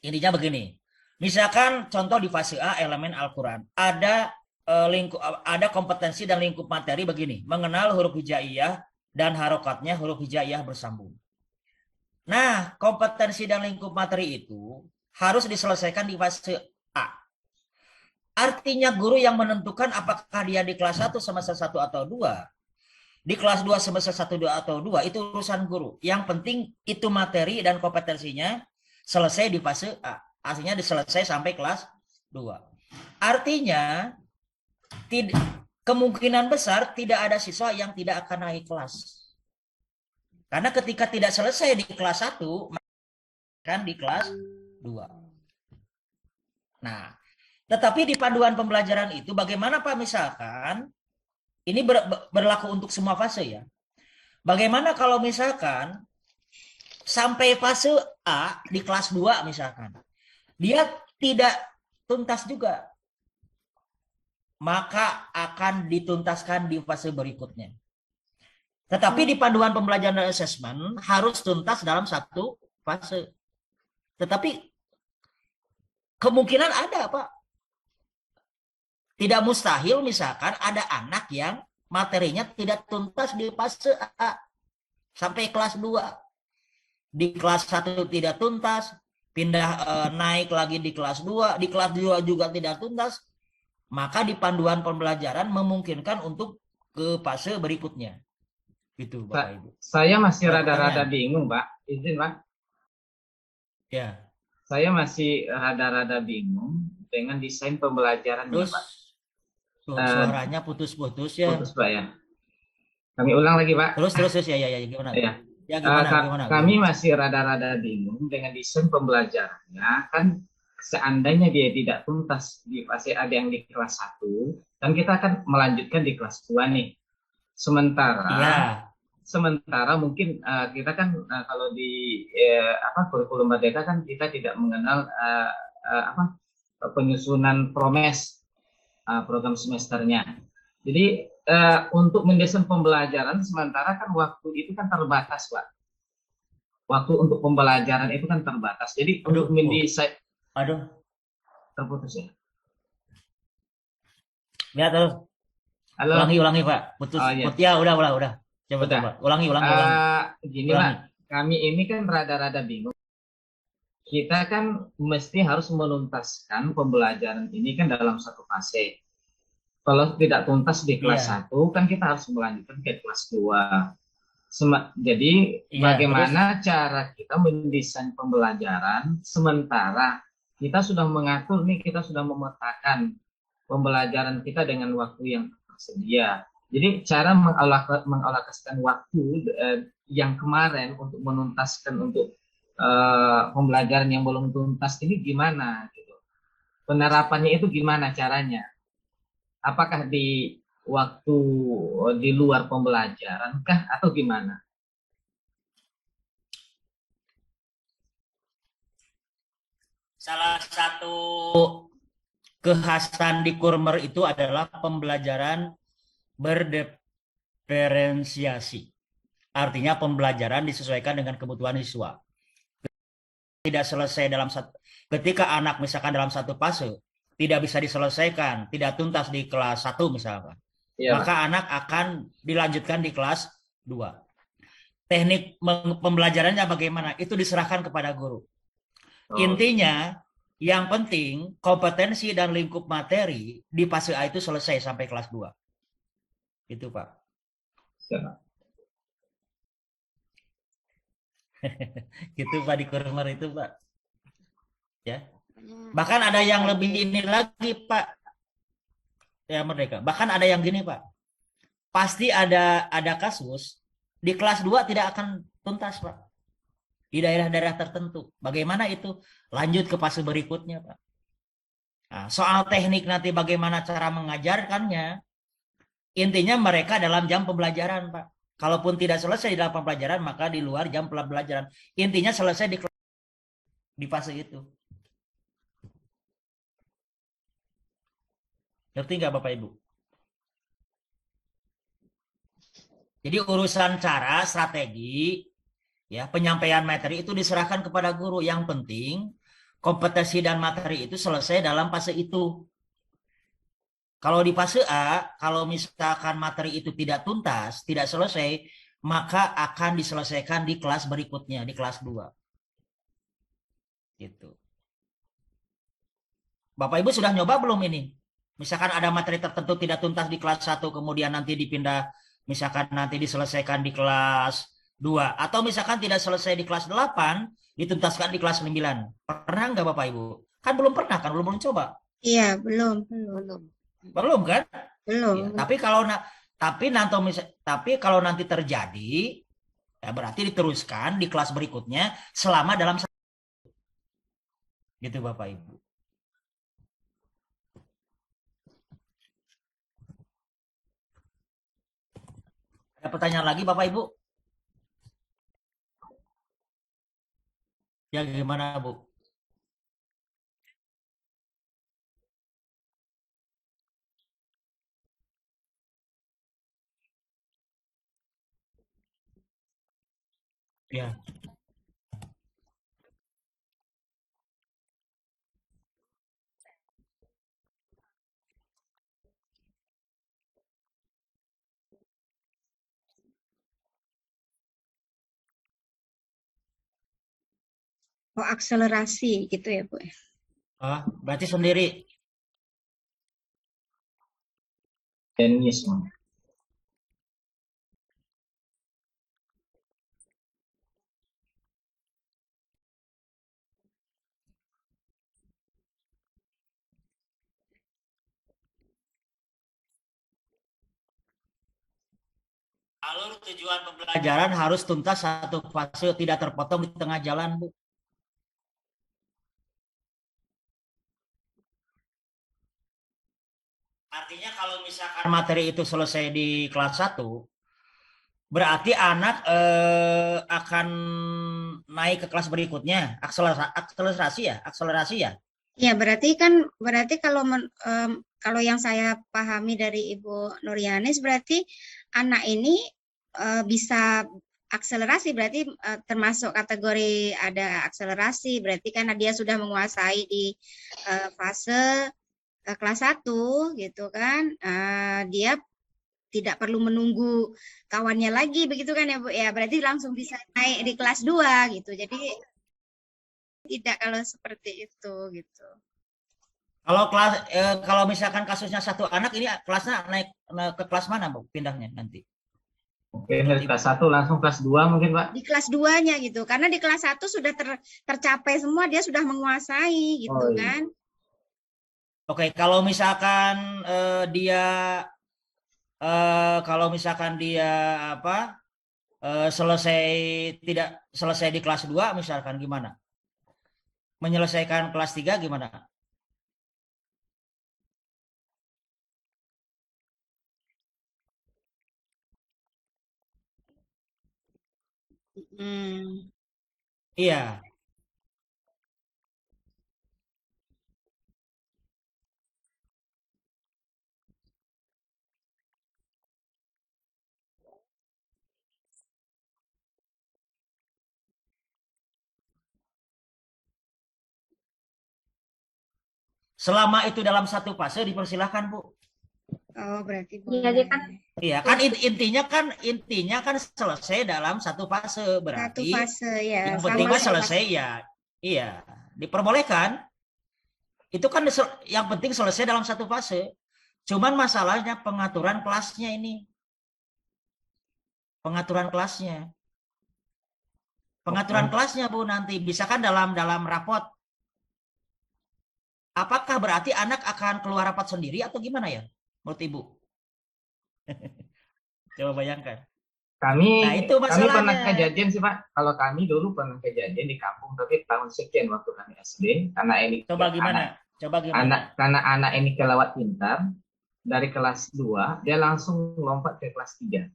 Intinya begini. Misalkan contoh di fase A elemen Al-Qur'an, ada ada kompetensi dan lingkup materi begini, mengenal huruf hijaiyah dan harokatnya huruf hijaiyah bersambung. Nah, kompetensi dan lingkup materi itu harus diselesaikan di fase A. Artinya guru yang menentukan apakah dia di kelas 1 semester 1 atau 2, di kelas 2 semester 1 atau 2 itu urusan guru. Yang penting itu materi dan kompetensinya selesai di fase A. Artinya diselesai sampai kelas 2. Artinya kemungkinan besar tidak ada siswa yang tidak akan naik kelas. Karena ketika tidak selesai di kelas 1, kan di kelas 2. Nah, tetapi di panduan pembelajaran itu bagaimana Pak, misalkan ini berlaku untuk semua fase ya. Bagaimana kalau misalkan sampai fase A di kelas 2 misalkan, dia tidak tuntas juga, maka akan dituntaskan di fase berikutnya. Tetapi di panduan pembelajaran dan asesmen harus tuntas dalam satu fase. Tetapi kemungkinan ada Pak. Tidak mustahil misalkan ada anak yang materinya tidak tuntas di fase A sampai kelas 2. Di kelas 1 tidak tuntas, pindah naik lagi di kelas 2, di kelas 2 juga tidak tuntas. Maka di panduan pembelajaran memungkinkan untuk ke fase berikutnya. Gitu Bapak Ibu.
Saya masih rada-rada bingung, Pak. Izin, Pak.
Ya.
Saya masih rada-rada bingung dengan desain pembelajaran
Terus,
Pak.
Suaranya putus-putus ya.
Putus, Pak ya. Kami ulang lagi, Pak.
Terus ya gimana?
Ya.
Ya gimana?
Kami masih rada-rada bingung dengan desain pembelajarannya. Kan seandainya dia tidak tuntas di fase A yang di kelas 1, kan kita akan melanjutkan di kelas 2 nih. Sementara mungkin kita kan kalau di kurikulum Merdeka kan kita tidak mengenal penyusunan program semesternya. Jadi untuk mendesain pembelajaran sementara kan waktu itu kan terbatas, Pak. Waktu untuk pembelajaran itu kan terbatas. Jadi untuk mendesain terputus ya.
Ya terus.
Halo.
Ulangi Pak. Putus. Ya udah. Coba. Ulangi.
Gini Pak, kami ini kan rada-rada bingung. Kita kan mesti harus menuntaskan pembelajaran ini kan dalam satu fase. Kalau tidak tuntas di kelas 1, kan kita harus melanjutkan ke kelas 2. Jadi bagaimana cara kita mendesain pembelajaran sementara kita sudah mengatur nih, kita sudah memetakan pembelajaran kita dengan waktu yang tersedia. Jadi cara mengalokasikan waktu yang kemarin untuk menuntaskan untuk pembelajaran yang belum tuntas ini gimana? Gitu. Penerapannya itu gimana caranya? Apakah di waktu di luar pembelajaran kah atau gimana?
Salah satu kekhasan di Kurmer itu adalah pembelajaran berdiferensiasi. Artinya pembelajaran disesuaikan dengan kebutuhan siswa. Tidak selesai ketika anak misalkan dalam satu fase tidak bisa diselesaikan, tidak tuntas di kelas 1 misalkan. Maka anak akan dilanjutkan di kelas 2. Teknik pembelajarannya bagaimana? Itu diserahkan kepada guru. Intinya, yang penting kompetensi dan lingkup materi di fase A itu selesai sampai kelas 2. Itu Pak. Gitu Pak di Kurmer itu Pak. Ya. Bahkan ada yang lebih ini lagi Pak. Ya Merdeka. Bahkan ada yang gini Pak. Pasti ada kasus di kelas 2 tidak akan tuntas Pak. Di daerah-daerah tertentu. Bagaimana itu? Lanjut ke fase berikutnya Pak. Nah, soal teknik nanti bagaimana cara mengajarkannya. Intinya mereka dalam jam pembelajaran Pak. Kalaupun tidak selesai di dalam pembelajaran maka di luar jam pembelajaran. Intinya selesai di fase itu. Ngerti nggak Bapak Ibu? Jadi urusan cara, strategi, ya penyampaian materi itu diserahkan kepada guru. Yang penting kompetensi dan materi itu selesai dalam fase itu. Kalau di fase A, kalau misalkan materi itu tidak tuntas, tidak selesai, maka akan diselesaikan di kelas berikutnya, di kelas 2. Gitu. Bapak Ibu sudah nyoba belum ini? Misalkan ada materi tertentu tidak tuntas di kelas 1, kemudian nanti dipindah, misalkan nanti diselesaikan di kelas 2. Atau misalkan tidak selesai di kelas 8, dituntaskan di kelas 9. Pernah nggak Bapak Ibu? Kan belum pernah, kan belum coba.
Iya, belum.
Belum kan?
Belum.
Ya, tapi kalau nanti terjadi, ya berarti diteruskan di kelas berikutnya selama dalam gitu Bapak Ibu. Ada pertanyaan lagi Bapak Ibu? Ya gimana Bu? Ya.
Oh, akselerasi gitu ya, Bu.
Berarti sendiri.
Jainisme.
Alur tujuan pembelajaran harus tuntas satu fase, tidak terpotong di tengah jalan, Bu. Artinya kalau misalkan materi itu selesai di kelas 1, berarti anak akan naik ke kelas berikutnya, akselerasi ya.
Ya, berarti kalau yang saya pahami dari Ibu Nuryanis, berarti anak ini bisa akselerasi, berarti termasuk kategori ada akselerasi, berarti karena dia sudah menguasai di fase kelas 1 gitu kan, dia tidak perlu menunggu kawannya lagi, begitu kan ya Bu ya, berarti langsung bisa naik di kelas 2 gitu. Jadi tidak kalau seperti itu gitu.
Kalau misalkan kasusnya satu anak ini kelasnya naik ke kelas mana Bu pindahnya nanti?
Oke, dari kelas 1 langsung kelas 2 mungkin Pak.
Di kelas 2-nya gitu. Karena di kelas 1 sudah tercapai semua, dia sudah menguasai gitu
iya.
kan.
Oke, kalau misalkan dia tidak selesai di kelas 2 misalkan gimana? Menyelesaikan kelas 3 gimana? Iya. Selama itu dalam satu fase dipersilahkan Bu.
Oh, berarti
Iya, dia kan
Iya kan intinya kan selesai dalam satu fase,
satu
berarti
fase ya.
yang penting
Sama
kan selesai ya. Iya, diperbolehkan. Itu kan yang penting selesai dalam satu fase. Cuman masalahnya pengaturan kelasnya ini. Pengaturan kelasnya. Pengaturan kelasnya Bu nanti bisa kan dalam rapot. Apakah berarti anak akan keluar rapat sendiri atau gimana ya menurut Ibu? Coba bayangkan.
Kami
itu
kami
masalahnya.
pernah kejadian sih Pak. Kalau kami dulu pernah kejadian di kampung, tapi tahun sekian waktu kami SD, karena ini
Coba gimana?
karena anak ini kelewat pintar, dari kelas 2 dia langsung lompat ke kelas 3.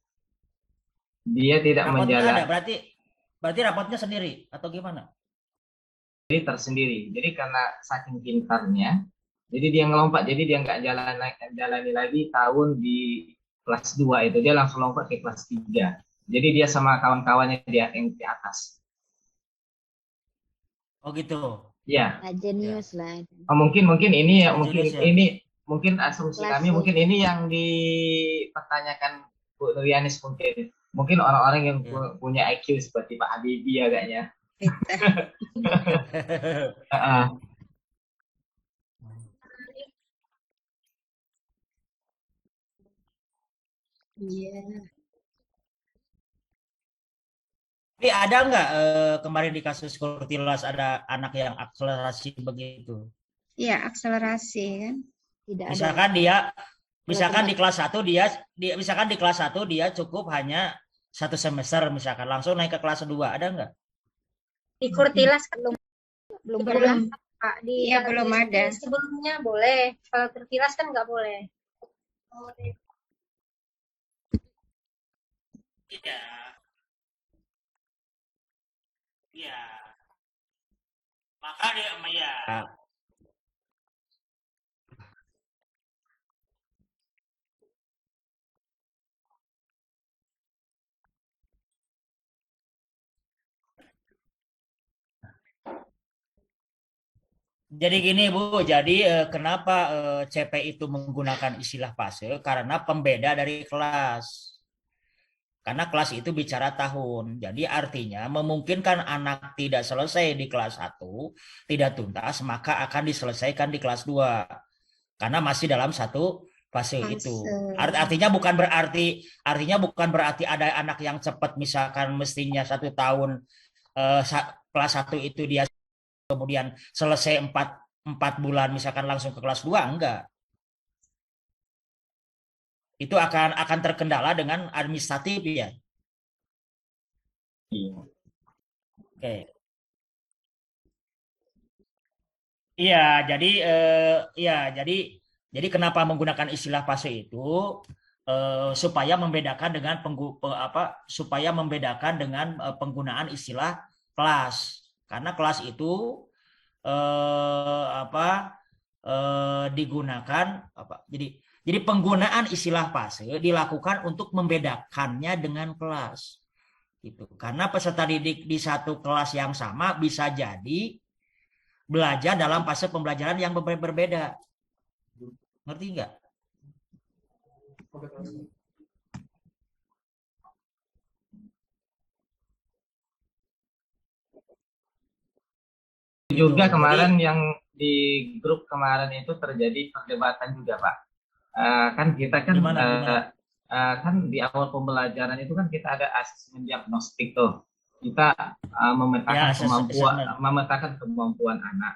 Dia tidak
Rapotnya
menjalan.
ada, berarti rapotnya sendiri atau gimana?
Jadi tersendiri. Jadi karena saking pintarnya, jadi dia ngelompat. Jadi dia nggak jalani lagi tahun di kelas 2 itu. Dia langsung lompat ke kelas 3. Jadi dia sama kawan-kawannya dia yang di atas.
Oh gitu.
Ya.
Jenius lah.
Oh, mungkin ini ya, mungkin
Sejenis ya.
ini mungkin asumsi
Kelas
kami,
ya.
mungkin ini yang dipertanyakan Bu Nuryanis, mungkin orang-orang yang
Ya.
punya IQ seperti Pak Habibie agaknya.
Gitu.
Heeh.
Iya.
Tapi ada nggak kemarin di kasus Kurtilas ada anak yang akselerasi begitu?
Iya, akselerasi kan.
Tidak ada.
Misalkan dia, misalkan di kelas 1 misalkan di kelas 1 dia cukup hanya 1 semester misalkan langsung naik ke kelas 2, ada nggak?
Di Kurtilas kan
Belum
belum,
pernah.
Pak. Di
Iya, belum ada.
sebelumnya boleh. Kalau Kurtilas kan nggak boleh.
Iya. Iya. Maka dia ya. Jadi gini Bu, jadi kenapa CP itu menggunakan istilah fase? Karena pembeda dari kelas. Karena kelas itu bicara tahun. Jadi artinya memungkinkan anak tidak selesai di kelas 1, tidak tuntas, maka akan diselesaikan di kelas 2. Karena masih dalam satu fase itu. Artinya bukan berarti ada anak yang cepat, misalkan mestinya 1 tahun kelas 1 itu dia kemudian selesai 4 bulan misalkan langsung ke kelas 2, enggak. Itu akan terkendala dengan administratif ya.
Iya.
Oke. Iya, jadi kenapa menggunakan istilah fase itu supaya membedakan dengan penggunaan istilah kelas. Karena kelas itu digunakan jadi penggunaan istilah fase dilakukan untuk membedakannya dengan kelas. Gitu. Karena peserta didik di satu kelas yang sama bisa jadi belajar dalam fase pembelajaran yang berbeda. Ngerti nggak?
Juga
Gitu.
kemarin yang di grup kemarin itu terjadi perdebatan juga, Pak. Kan kita kan
Gimana?
kan di awal pembelajaran itu kan kita ada asesmen diagnostik tuh. Kita memetakan kemampuan anak.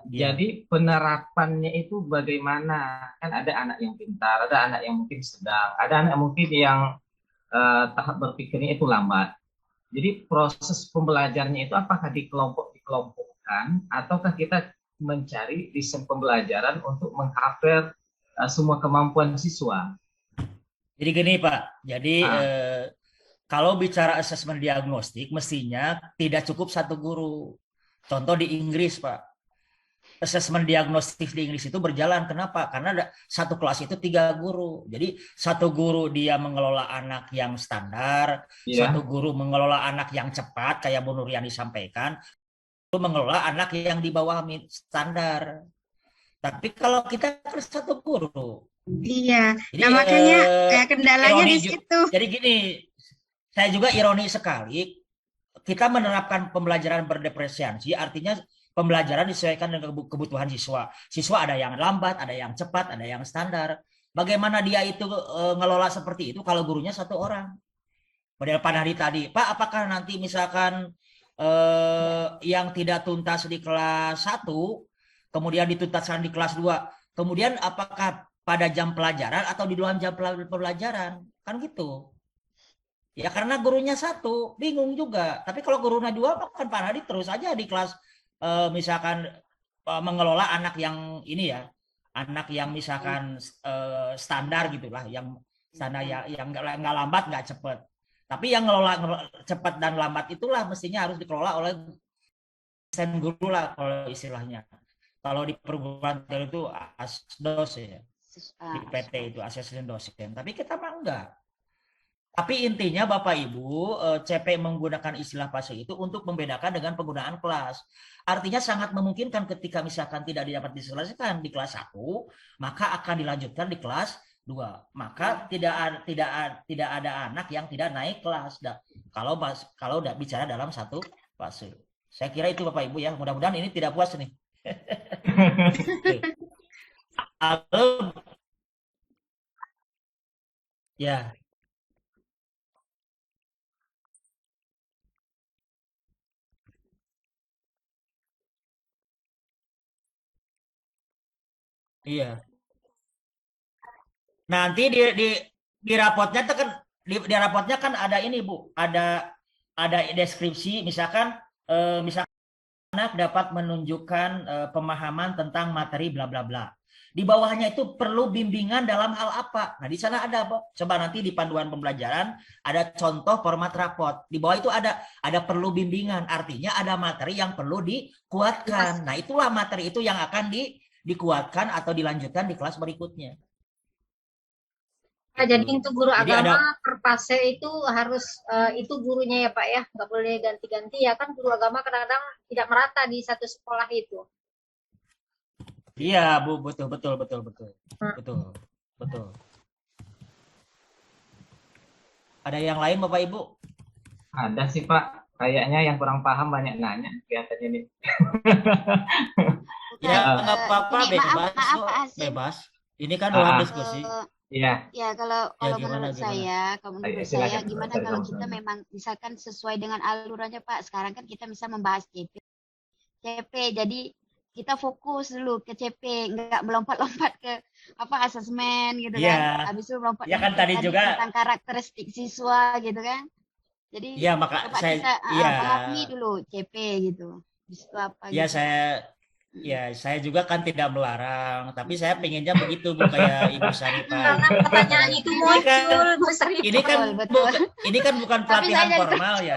Jadi penerapannya itu bagaimana? Kan ada anak yang pintar, ada anak yang mungkin sedang, ada anak mungkin yang tahap berpikirnya itu lambat. Jadi proses pembelajarannya itu apakah dikelompokkan ataukah kita mencari desain pembelajaran untuk mengcover semua kemampuan siswa?
Jadi gini Pak, jadi kalau bicara asesmen diagnostik mestinya tidak cukup 1 guru. Contoh di Inggris Pak, asesmen diagnostik di Inggris itu berjalan. Kenapa? Karena ada satu kelas itu 3 guru. Jadi 1 guru dia mengelola anak yang standar, 1 guru mengelola anak yang cepat kayak Bu Nuryani sampaikan, mengelola anak yang di bawah standar. Tapi kalau kita harus 1 guru.
Iya. Nah makanya kendalanya di situ.
Jadi gini, saya juga ironi sekali. Kita menerapkan pembelajaran berdiferensiasi, artinya pembelajaran disesuaikan dengan kebutuhan siswa. Siswa ada yang lambat, ada yang cepat, ada yang standar. Bagaimana dia itu ngelola seperti itu kalau gurunya 1 orang? Model Pak Nahdi tadi, Pak, apakah nanti misalkan yang tidak tuntas di kelas 1, kemudian dituntaskan di kelas 2, kemudian apakah pada jam pelajaran atau di luar jam pelajaran? Kan gitu. Ya karena gurunya 1, bingung juga. Tapi kalau gurunya 2, kan Pak Nahdi terus aja di kelas misalkan mengelola anak yang ini ya, anak yang misalkan standar gitulah, yang standar yang nggak lambat nggak cepat. Tapi yang ngelola cepat dan lambat itulah mestinya harus dikelola oleh dosen guru lah kalau istilahnya. Kalau di perguruan tinggi itu ASDOS ya, di PT itu asisten dosen. Tapi kita mah enggak. Tapi intinya Bapak Ibu, CP menggunakan istilah fase itu untuk membedakan dengan penggunaan kelas. Artinya sangat memungkinkan ketika misalkan tidak dapat diselesaikan di kelas 1, maka akan dilanjutkan di kelas 2. Maka tidak ada anak yang tidak naik kelas. Kalau bicara dalam satu fase. Saya kira itu Bapak Ibu ya. Mudah-mudahan ini tidak puas nih. Halo. Ya. Iya. Nanti di rapotnya kan di rapotnya kan ada ini Bu, ada deskripsi misalkan misalkan anak dapat menunjukkan pemahaman tentang materi bla bla bla. Di bawahnya itu perlu bimbingan dalam hal apa? Nah, di sana ada apa? Coba nanti di panduan pembelajaran ada contoh format rapot. Di bawah itu ada perlu bimbingan, artinya ada materi yang perlu dikuatkan. Nah, itulah materi itu yang akan dikuatkan atau dilanjutkan di kelas berikutnya.
Nah, jadi untuk guru
Jadi
agama per fase itu harus itu gurunya ya Pak ya, nggak boleh ganti-ganti ya kan guru agama kadang-kadang tidak merata di satu sekolah itu.
Iya, Bu, betul. Ada yang lain Bapak Ibu?
Ada sih Pak, kayaknya yang kurang paham banyak nanya kelihatannya nih.
Ya, nggak apa-apa,
ini,
bebas,
maaf,
kok,
Pak Hasim.
bebas. Ini kan ruang diskusi.
Iya.
Ya, kalau
Ya,
menurut saya,
Ayo,
saya
silakan,
gimana
Dr.
kalau
Thompson.
kita memang misalkan sesuai dengan alurannya Pak. Sekarang kan kita bisa membahas CP, jadi kita fokus dulu ke CP, nggak melompat-lompat ke asesmen gitu
Iya.
kan. Habis itu melompat
Ya kan tadi juga
tentang karakteristik siswa gitu kan. Jadi
ya maka
coba
saya
kita
iya.
pahami dulu CP gitu. Habis itu apa
Ya
gitu.
saya juga kan tidak melarang, tapi saya pengennya begitu Bu kayak Ibu Sarifah.
Karena pertanyaan itu muncul, Bu Sarifah.
Ini kan bukan
Tapi
pelatihan
saya jadi-
formal ya.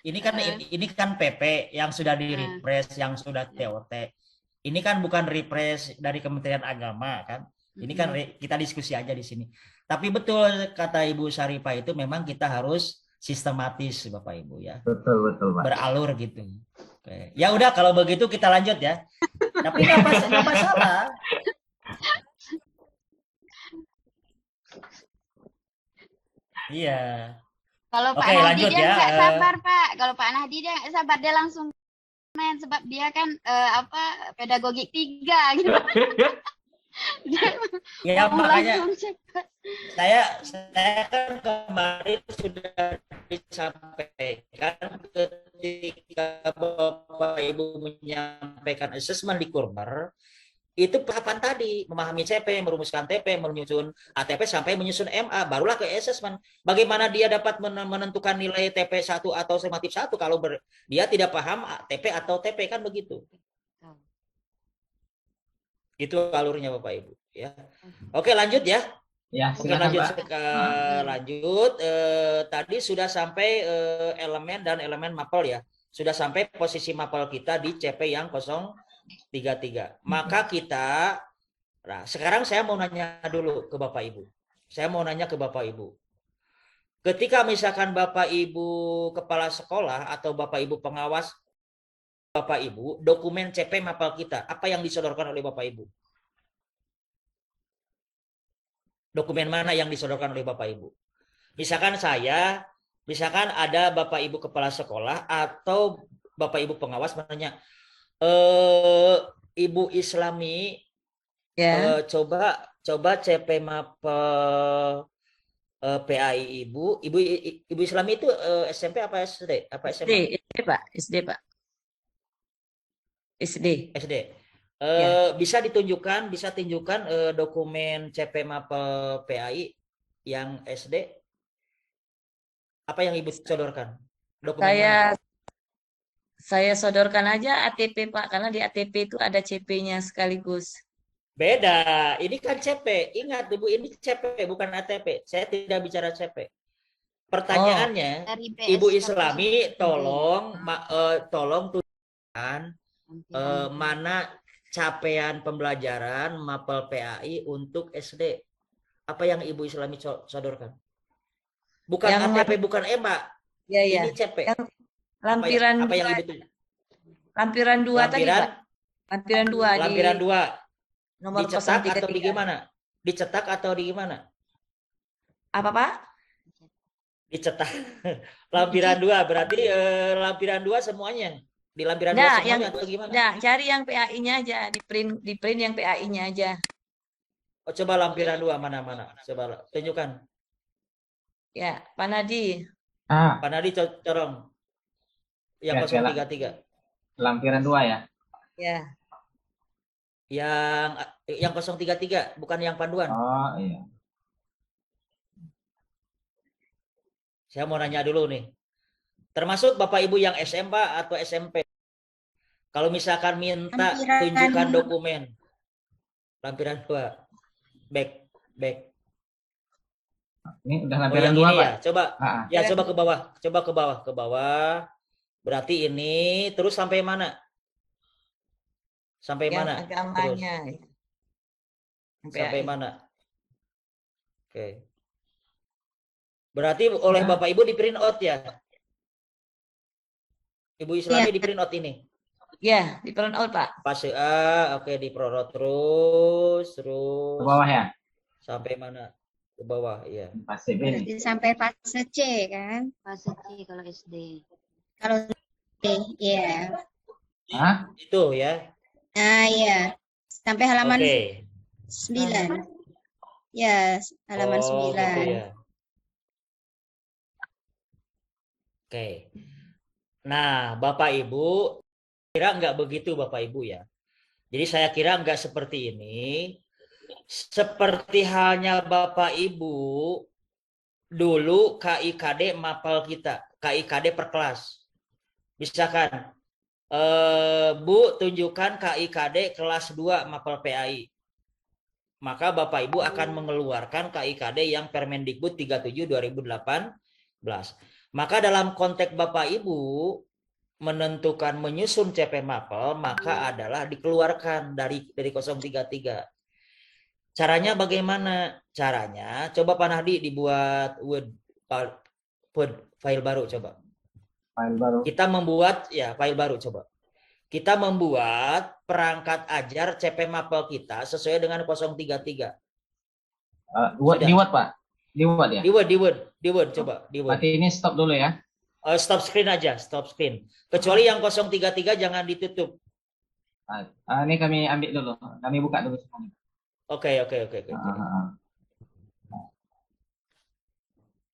Ini kan PP yang sudah di refresh, yang sudah TOT. Ini kan bukan refresh dari Kementerian Agama kan. Ini kan kita diskusi aja di sini. Tapi betul kata Ibu Sarifah itu memang kita harus sistematis Bapak Ibu ya.
Betul Pak.
Beralur gitu. Oke. Ya udah kalau begitu kita lanjut ya. Tapi nggak masalah. Iya.
Kalau Pak
Oke,
Nahdi
lanjut
dia
ya.
nggak sabar Pak. Kalau Pak Nahdi dia nggak sabar, dia langsung main sebab dia kan pedagogik 3 gitu.
Ya
Mau
makanya
langsung cepat.
saya kan kemarin sudah disampaikan ketika Bapak Ibu menyampaikan asesmen di Kurmer, itu tahapan tadi memahami CP, merumuskan TP, menyusun ATP sampai menyusun MA, barulah ke asesmen. Bagaimana dia dapat menentukan nilai TP 1 atau sematif 1 kalau dia tidak paham TP atau TP kan begitu. Itu alurnya Bapak Ibu ya. Oke, lanjut ya.
Ya,
Oke,
silakan,
lanjut
Pak.
lanjut. Tadi sudah sampai elemen dan elemen mapel ya. Sudah sampai posisi mapel kita di CP yang 033. Maka kita sekarang saya mau nanya dulu ke Bapak Ibu. Saya mau nanya ke Bapak Ibu. Ketika misalkan Bapak Ibu kepala sekolah atau Bapak Ibu pengawas Bapak Ibu, dokumen CP mapel kita, apa yang disodorkan oleh Bapak Ibu? Dokumen mana yang disodorkan oleh Bapak Ibu? Misalkan ada Bapak Ibu kepala sekolah atau Bapak Ibu pengawas menanya, Ibu Islami, coba CP mapel PAI Ibu Islami itu SMP apa SD? Apa SMA?
SD Pak. SD.
Bisa tunjukkan dokumen CP mapel PAI yang SD. Apa yang Ibu sodorkan? Dokumen
Saya sodorkan aja ATP Pak, karena di ATP itu ada CP-nya sekaligus.
Beda, ini kan CP. Ingat Ibu, ini CP bukan ATP. Saya tidak bicara CP. Pertanyaannya, Ibu Islami tolong tunjukkan mana capaian pembelajaran mapel PAI untuk SD. Apa yang Ibu Islami sodorkan? Bukan
Yang
ATP, bukan EMA.
ya ya.
Ini CP.
Yang
Apa,
lampiran
apa yang
dua,
dibutuhkan?
lampiran 2 tadi,
Lampiran,
Pak. Lampiran 2 di
lampiran 2
nomor
dicetak atau
033.
di gimana? Dicetak atau di gimana?
Apa, Pak?
Dicetak. Lampiran 2 berarti lampiran 2 semuanya. Di lampiran 2
Nah, yang
semuanya atau gimana?
nah, cari yang PAI-nya aja, di print yang PAI-nya aja.
Oh, coba lampiran 2 mana-mana. Coba tunjukkan.
Ya, Pak Nadi.
Pak Nadi corong. Yang
Ya,
033.
lampiran 2 ya.
Ya.
Yang 033, bukan yang panduan.
Oh iya.
Saya mau nanya dulu nih. Termasuk Bapak Ibu yang SMP atau SMP. Kalau misalkan minta
Lampiran.
tunjukkan dokumen. Lampiran 2. Back.
Ini udah
Oh,
lampiran
yang
2
ini
Pak.
ya. Coba
Ah,
ya, coba ke bawah. Coba ke bawah. Berarti ini terus sampai mana? Sampai
Yang
mana? Terus
agamanya.
sampai
PAI.
mana? Oke. Berarti oleh Bapak Ibu di print out ya? Ibu Islami di print out ini.
Ya, di print out, Pak.
Fase A, oke, di print out terus
ke bawah ya.
sampai mana? Ke bawah, iya.
Fase B nih.
Berarti sampai fase C kan?
Fase C kalau SD.
Kalau D, ya.
Hah?
Itu ya.
Nah, ya. Sampai halaman
Oke.
9. Ya, halaman
Oh,
9.
gitu ya. Oke. Nah, Bapak Ibu, kira nggak begitu Bapak Ibu ya. Jadi saya kira nggak seperti ini. Seperti halnya Bapak Ibu, dulu KIKD mapel kita, KIKD per kelas. Misalkan, Bu tunjukkan KIKD kelas 2 mapel PAI. Maka Bapak Ibu akan mengeluarkan KIKD yang Permendikbud 37 2018. Maka dalam konteks Bapak Ibu menentukan menyusun CP Mapel, maka adalah dikeluarkan dari 033. Caranya bagaimana? Caranya coba Pak Nahdi dibuat Word file baru coba.
File baru.
Kita membuat ya file baru coba. Kita membuat perangkat ajar CP Mapel kita sesuai dengan 033.
Di Word Pak. Di Word ya.
Di Word coba, di Word.
Berarti ini stop dulu ya.
Stop screen aja, stop screen. Kecuali yang 033 jangan ditutup.
Ini kami ambil dulu. Kami buka dulu semuanya.
Oke.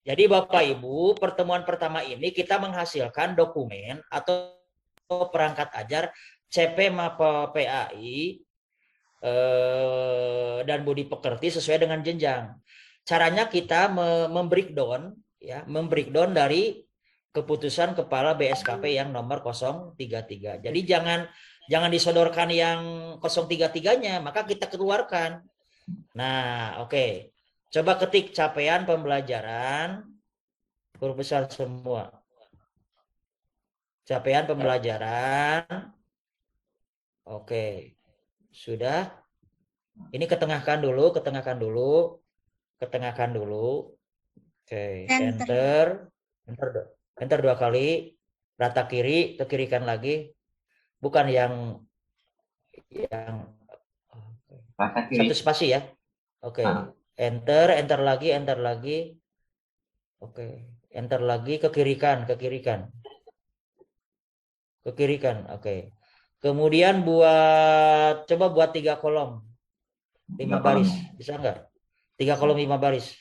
Jadi Bapak Ibu, pertemuan pertama ini kita menghasilkan dokumen atau perangkat ajar CP Mapel PAI dan budi pekerti sesuai dengan jenjang. Caranya kita membreakdown membreakdown dari keputusan Kepala BSKP yang nomor 033. Jadi jangan disodorkan yang 033-nya, maka kita keluarkan. Nah, oke. Coba ketik capaian pembelajaran huruf besar semua. Capaian pembelajaran. Oke. Sudah. Ini ketengahkan dulu. Oke, enter 2 kali. Rata kiri, ke kiri kan lagi. Bukan yang
Rata kiri.
satu spasi ya. Oke. Enter lagi. Oke. Enter lagi, ke kiri kan. Oke. Kemudian coba buat 3 kolom. 5 baris. Bisa enggak? 3 kolom 5 baris.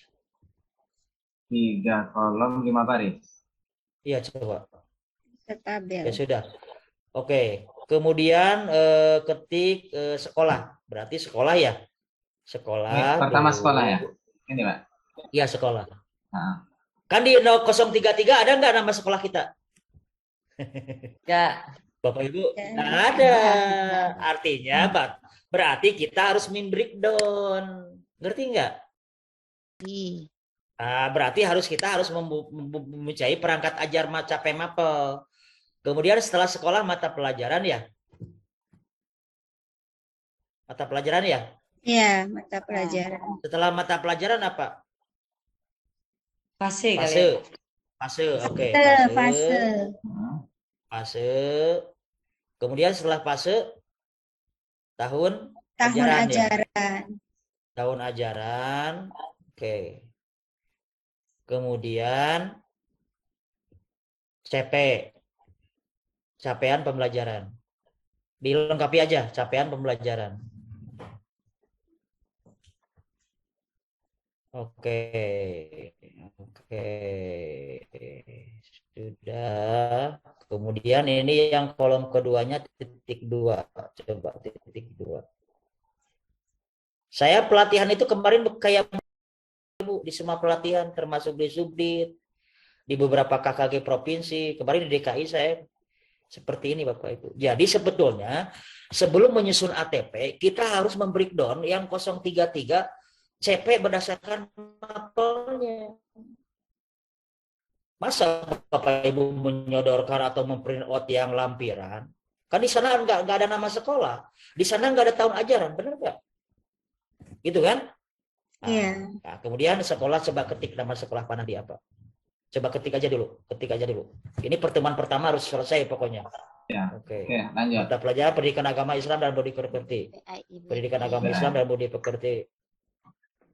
3 kolom 5 baris.
Iya, coba.
Tabel.
Ya sudah. Oke. Kemudian ketik sekolah. Berarti sekolah ya. Sekolah.
Ini pertama
dulu.
sekolah ya. Ini Pak.
Iya, sekolah.
Nah.
Kan di 033 ada nggak nama sekolah kita?
Ya.
Bapak Ibu, nggak ada. Artinya berarti kita harus breakdown. Ngerti nggak? Nah, berarti kita harus mempunyai perangkat ajar CP Mapel. Kemudian setelah sekolah mata pelajaran ya.
Iya, mata pelajaran.
Setelah mata pelajaran apa?
Fase kali
Fase.
ya.
Fase, oke.
Fase.
Fase. Kemudian setelah fase, tahun
Tahun
ajaran ya.
ajaran.
Tahun ajaran. Oke. Kemudian CP. Capaian pembelajaran. Dilengkapi aja capaian pembelajaran. Oke. Oke. Sudah. Kemudian ini yang kolom keduanya titik 2. Coba titik 2. Saya pelatihan itu kemarin kayak Bu di semua pelatihan termasuk di Subdit, di beberapa KKG provinsi. Kemarin di DKI saya seperti ini Bapak Ibu. Jadi sebetulnya sebelum menyusun ATP, kita harus membreakdown yang 033 CP berdasarkan mapelnya. Masa Bapak Ibu menyodorkan atau memprint out yang lampiran? Kan di sana nggak ada nama sekolah. Di sana nggak ada tahun ajaran, benar nggak? Gitu kan?
Iya.
Nah, kemudian sekolah, coba ketik nama sekolah panah di apa? Coba ketik aja dulu. Ini pertemuan pertama harus selesai pokoknya.
Ya.
Oke.
Oke, lanjut.
Mata pelajaran pendidikan agama Islam dan budi pekerti. Pendidikan agama Islam dan budi pekerti.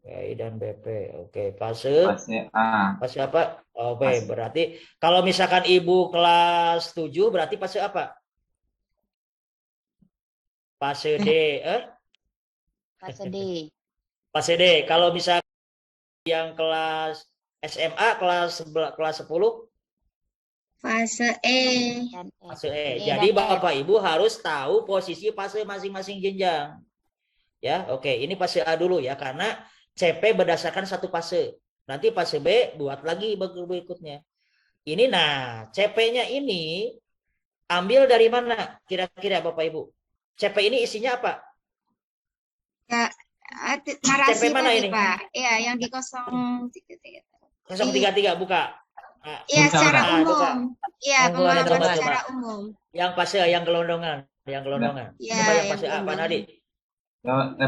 PAI dan BP. Oke, fase
A.
fase apa? Oke,
Fase.
berarti kalau misalkan Ibu kelas 7 berarti fase apa? Fase D,
Fase D.
Fase D. Kalau misalkan yang kelas SMA kelas 10
Fase E.
Dan E.
fase E.
E
Jadi
dan F.
Bapak Ibu harus tahu posisi fase masing-masing jenjang. Ya, oke. Ini fase A dulu ya, karena CP berdasarkan satu fase. Nanti fase B buat lagi berikutnya. Ini nah, CP-nya ini ambil dari mana? Kira-kira Bapak Ibu. CP ini isinya apa?
Ya, narasi
CP mana
tadi
ini?
Pak. Ya, yang di 033.
033 buka. Nah,
Iya,
Buka,
secara
buka.
umum. Iya,
Monggo, ada
pemahaman
coba.
secara umum.
yang fase yang gelondongan.
Ya,
Coba yang
yang
fase A, Pak
gelondongan.
Nadi.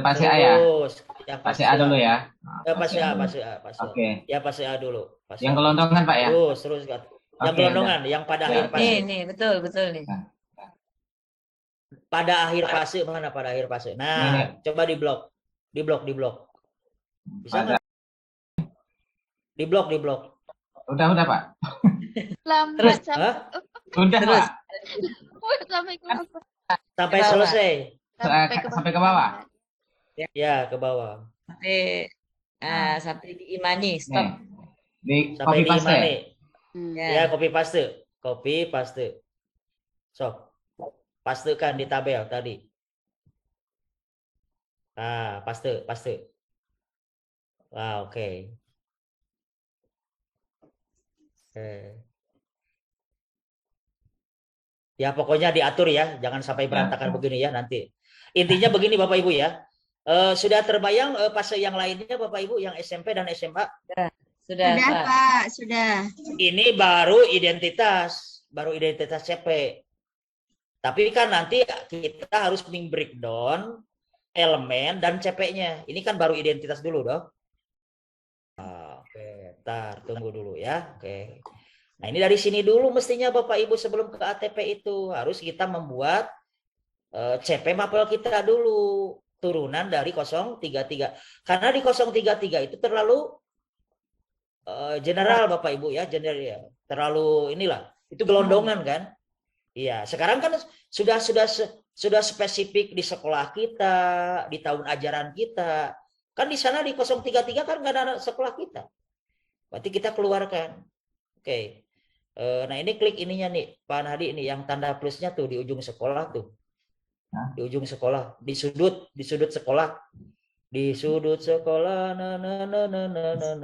Fase A ya.
Terus, yang
Fase A dulu ya.
Fase A,
dulu.
fase A.
Oke.
Ya fase A dulu. Fase
Yang
A.
gelondongan Pak ya.
Terus. Yang
Oke,
gelondongan, yang pada
Ya,
akhir
oke.
fase.
Nih, betul nih.
Pada akhir fase mana pada akhir fase? Nah,
Ini.
coba di blok. Di blok. Bisa
Pada-
nggak? Di blok.
Udah Pak.
Lambat
Hah?
Udah
Terus.
Pak.
sampai ke bawah.
Sampai
Ke bawah.
selesai.
Sampai ke bawah.
Ya, ke bawah.
Sampai diimani, stop.
Nih. Di
Sampai
copy
di
paste.
mana nih?
Ya.
Ya, copy paste. So, pastekan di tabel tadi. Ah, paste. Wah, oke. Ya, pokoknya diatur ya, jangan sampai berantakan begini ya nanti. Intinya begini Bapak Ibu ya. Sudah terbayang fase yang lainnya Bapak Ibu, yang SMP dan SMA?
Sudah,
Sudah,
Pak.
Pak, sudah.
Ini baru identitas CP. Tapi kan nanti kita harus breakdown elemen dan CP-nya. Ini kan baru identitas dulu dong. Oke, ntar tunggu dulu ya. Oke. Nah, ini dari sini dulu mestinya Bapak Ibu sebelum ke ATP itu harus kita membuat CP mapel kita dulu, turunan dari 033. Karena di 033 itu terlalu general Bapak Ibu ya, general ya. Terlalu inilah, itu gelondongan kan? Iya, sekarang kan sudah spesifik di sekolah kita, di tahun ajaran kita. Kan di sana di 033 kan nggak ada sekolah kita. Berarti kita keluarkan. Oke. Nah, ini klik ininya nih, Pak Nadi ini yang tanda plusnya tuh di ujung sekolah tuh. Di ujung sekolah, di sudut sekolah. Di sudut sekolah.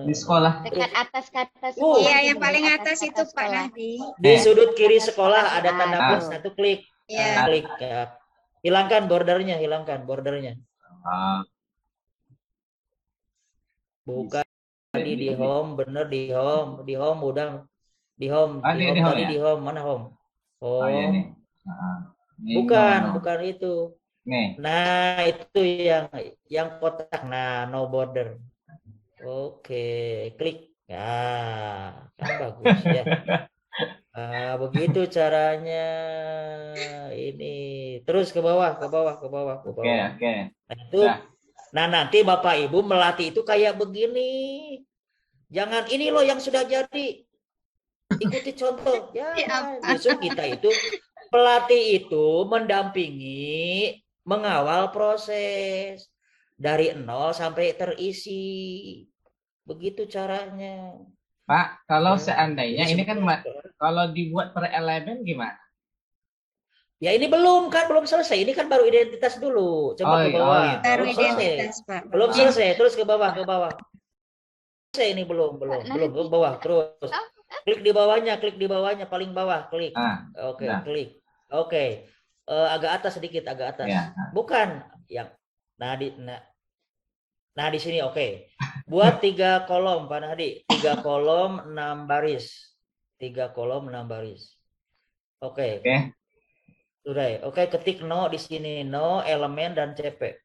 Di sekolah.
Dekat atas kata
Iya, yang paling atas itu Pak Nahdi.
Di sudut kiri sekolah ada tanda
Ah,
plus, satu klik.
Iya.
Klik ya. Hilangkan bordernya. Bukan di home, bener di home udah di home.
Ah,
Di
di
home
home
tadi
ya?
di home, mana home?
Oh iya
Home.
nih. Ini
Bukan
no.
itu.
Nih.
Nah, itu yang kotak. Nah, no border. Oke, klik.
Ya, kan bagus ya. Begitu caranya. Ini terus ke bawah, ke bawah, ke bawah, ke
Oke,
bawah.
oke.
Nah, itu.
Dah.
Nah, nanti Bapak Ibu melatih itu kayak begini. Jangan ini loh yang sudah jadi. Ikuti contoh. Ya, justru kita itu pelatih itu mendampingi, mengawal proses dari nol sampai terisi. Begitu caranya.
Pak, kalau
Ya,
seandainya
jadi
ini kan
sebetulnya
kalau dibuat per elemen gimana?
ya ini belum kan belum selesai. Ini kan baru identitas dulu. Coba ke
Oh
bawah.
gitu.
Baru
Belum selesai.
identitas, Pak.
Belum
Belum.
selesai. Terus ke bawah, ke bawah. Selesai ini belum
Nah,
ke bawah terus. Klik di bawahnya paling bawah, klik.
Ah,
Oke,
nah,
klik. Oke. Agak atas sedikit, agak atas.
ya.
Bukan yang nah di sini oke. Buat 3 kolom Pak Nahdi, 3 kolom 6 baris. 3 kolom 6 baris. Oke.
Oke.
Sudah ya. Oke, ketik no di sini, no elemen dan CP.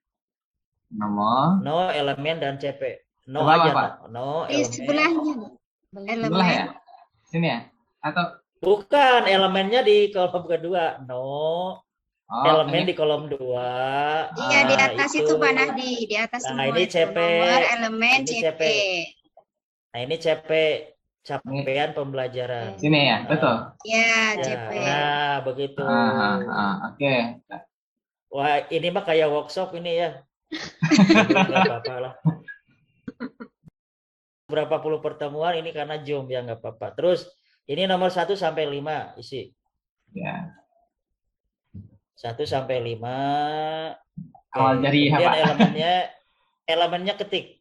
Nomor.
No elemen dan CP. No
Ke bawah,
aja
Pak.
no
Di
elemen.
sebelahnya,
Sebelah
elemen.
ya? Sini ya? Atau
Bukan, elemennya di kolom kedua. No, elemen
ini
di kolom 2.
Iya, di
Nah,
atas itu Pak Nahdi, di atas
Nah,
semua
ini
itu.
CP.
Nomor, elemen,
Ini
CP.
Nah, ini CP, capaian pembelajaran.
sini ya, betul.
Ya,
Ya,
CP.
nah, begitu.
Oke.
Wah, ini mah kayak workshop ini ya. Jadi nggak apa-apa lah. Berapa puluh pertemuan ini karena Zoom ya nggak apa-apa. Terus ini nomor 1 sampai 5 isi.
Ya.
1 sampai 5.
Awal dari
Kemudian
apa?
elemennya ketik.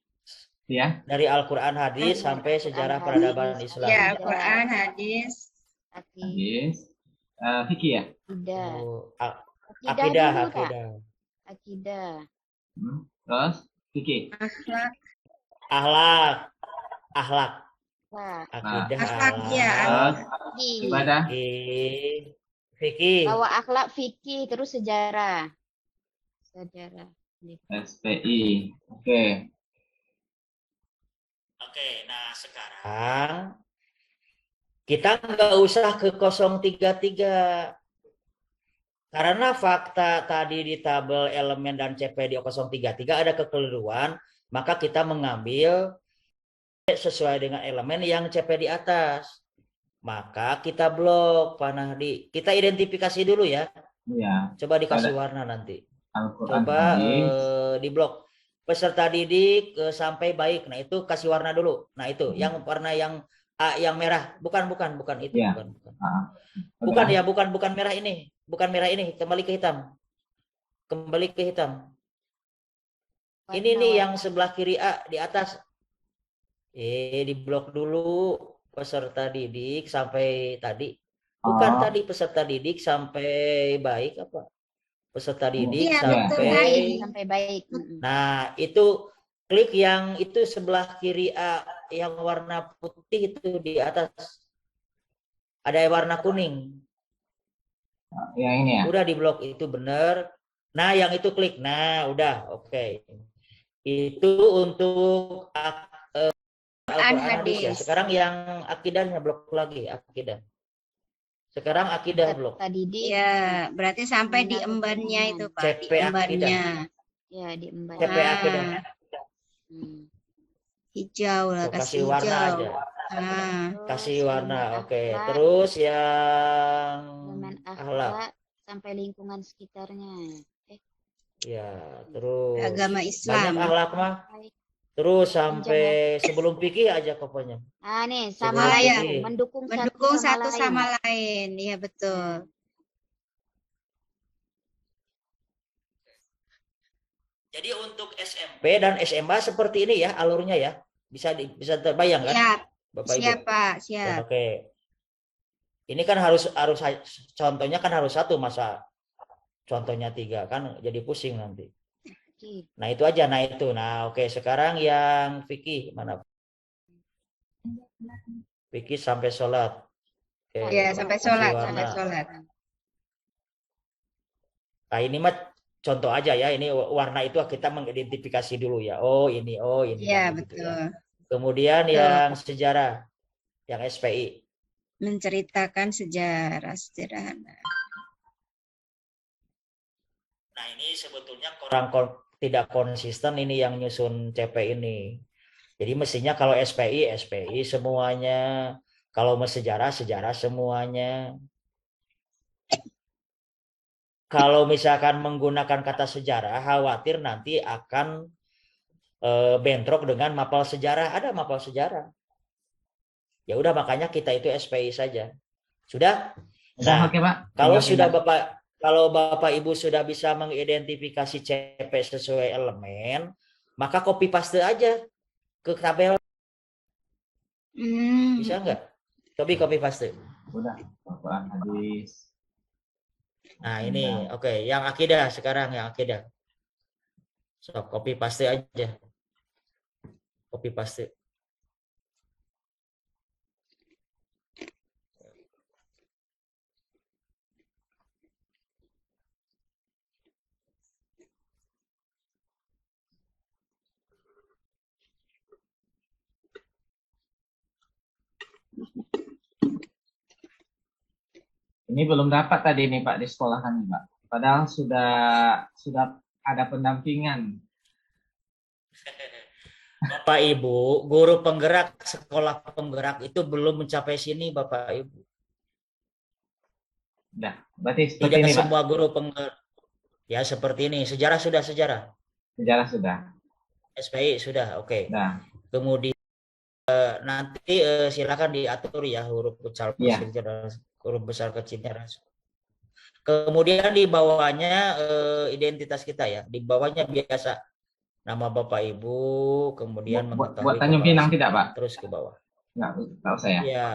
Ya.
Dari Al-Quran hadis sampai sejarah peradaban Islam.
Ya, Al-Quran, hadis.
Hadis. Fikih ya?
Akidah.
Oh,
Akidah dulu, Kak.
akidah.
Akidah.
Terus fikih.
Akhlak.
Wah,
Akidah
Akhlak, ya.
Terus
fikih.
ibadah.
Fikih.
Bawa akhlak fikih terus sejarah. Sejarah.
SPI. Oke.
Oke, nah sekarang kita nggak usah ke 033. Karena fakta tadi di tabel elemen dan CP di 033 ada kekeliruan, maka kita mengambil sesuai dengan elemen yang CP di atas. Maka kita blok, Pak Nahdi. Kita identifikasi dulu ya.
Iya.
Coba dikasih warna nanti.
Al-Quran
Coba
hadis.
di blok. Peserta didik sampai baik. Nah, itu kasih warna dulu. Nah, itu yang warna yang merah. Bukan itu.
Ya.
Bukan merah ini. Bukan merah ini. Kembali ke hitam. Ini nih yang sebelah kiri A di atas. Di blok dulu peserta didik sampai tadi. Bukan tadi peserta didik sampai baik apa? Peserta didik
Iya,
sampai baik.
Nah, itu klik yang itu sebelah kiri A yang warna putih itu di atas. Ada warna kuning.
Yang ini ya.
Udah di blok itu benar. Nah, yang itu klik. Nah, udah oke. Itu untuk Al-Quran hadis ya. Sekarang yang akidahnya blok lagi, akidah. Sekarang akidah blok.
Ya, berarti sampai di embannya itu Pak,
CP
di embannya.
Ya, di emban.
CP akidah.
Hijau lah,
Kasih
kasih
warna
hijau.
aja. Kasih
Terus
warna,
elemen
oke.
akhlak,
Terus yang
elemen
akhlak.
akhlak sampai lingkungan sekitarnya.
Ya, terus
Agama
banyak
Islam.
akhlak mah. Terus sampai sebelum fikih aja pokoknya.
Ah, nih
Sebelum
sama
ya.
itu, mendukung
Satu
lain.
sama lain. Iya, betul.
Jadi untuk SMP dan SMA seperti ini ya alurnya ya. Bisa terbayang kan?
Siap.
Bapak Ibu.
Siap, Pak. Siap.
Oke. Ini kan harus contohnya kan harus 1, masa contohnya 3 kan jadi pusing nanti. Nah, itu aja. Nah, itu. Nah, oke. Sekarang yang fikih mana? Fikih sampai sholat. Oke.
Ya, sampai sholat.
Warna.
Sampai sholat.
Nah, ini mah contoh aja ya. Ini warna itu kita mengidentifikasi dulu ya. Oh, ini.
Iya,
Gitu
betul.
ya. Kemudian yang sejarah, yang SPI.
Menceritakan sejarah sederhana.
Nah, ini sebetulnya kurang tidak konsisten ini yang nyusun CP ini. Jadi mestinya kalau SPI, SPI semuanya. Kalau sejarah, sejarah semuanya. Kalau misalkan menggunakan kata sejarah, khawatir nanti akan bentrok dengan mapel sejarah. Ada mapel sejarah. Ya udah, makanya kita itu SPI saja. Sudah? Nah,
Oke, Pak.
kalau
Tinggal
sudah kalau Bapak Ibu sudah bisa mengidentifikasi CP sesuai elemen, maka copy paste aja ke tabel. Bisa nggak? Copy paste.
Udah, Bapak habis.
Nah, ini oke, yang akidah sekarang, yang akidah. So, copy paste aja. Copy paste.
Ini belum dapat tadi nih Pak di sekolahan nih Pak. Padahal sudah ada pendampingan.
Bapak Ibu, guru penggerak sekolah penggerak itu belum mencapai sini Bapak Ibu.
Udah, berarti seperti
Tidak
ini Pak.
semua guru penggerak. Ya seperti ini. Sejarah sudah sejarah.
Sejarah sudah.
SPI sudah, oke.
Nah,
Kemudian nanti silakan diatur ya huruf besar
Iya.
kecil, huruf besar kecilnya. Kemudian di bawahnya identitas kita ya. Di bawahnya biasa nama Bapak Ibu, kemudian
buat
mengetahui
Tanjung
kepala
Pinang
sekolah.
tidak Pak?
Terus ke bawah.
Nggak usah ya.
Ya,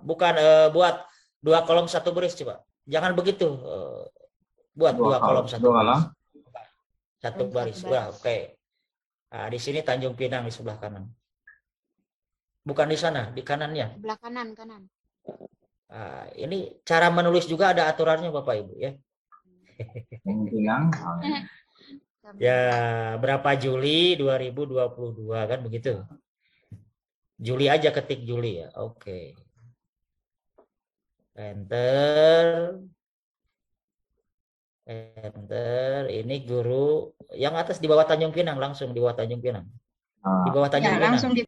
bukan buat 2 kolom 1 baris coba. Jangan begitu. Buat 2 kolom 1
dua kolom.
baris. 1 baris. Wah, oke. Nah, di sini Tanjung Pinang di sebelah kanan. Bukan di sana, di kanannya.
Sebelah kanan.
Nah, ini cara menulis juga ada aturannya Bapak Ibu ya.
Tanjung Pinang.
Ya, berapa Juli 2022 kan begitu. Juli aja, ketik Juli ya. Oke. Enter. Ini guru yang atas di bawah Tanjung Pinang, langsung di bawah Tanjung Pinang. Di bawah Tanjung
Ya,
Pinang.
langsung di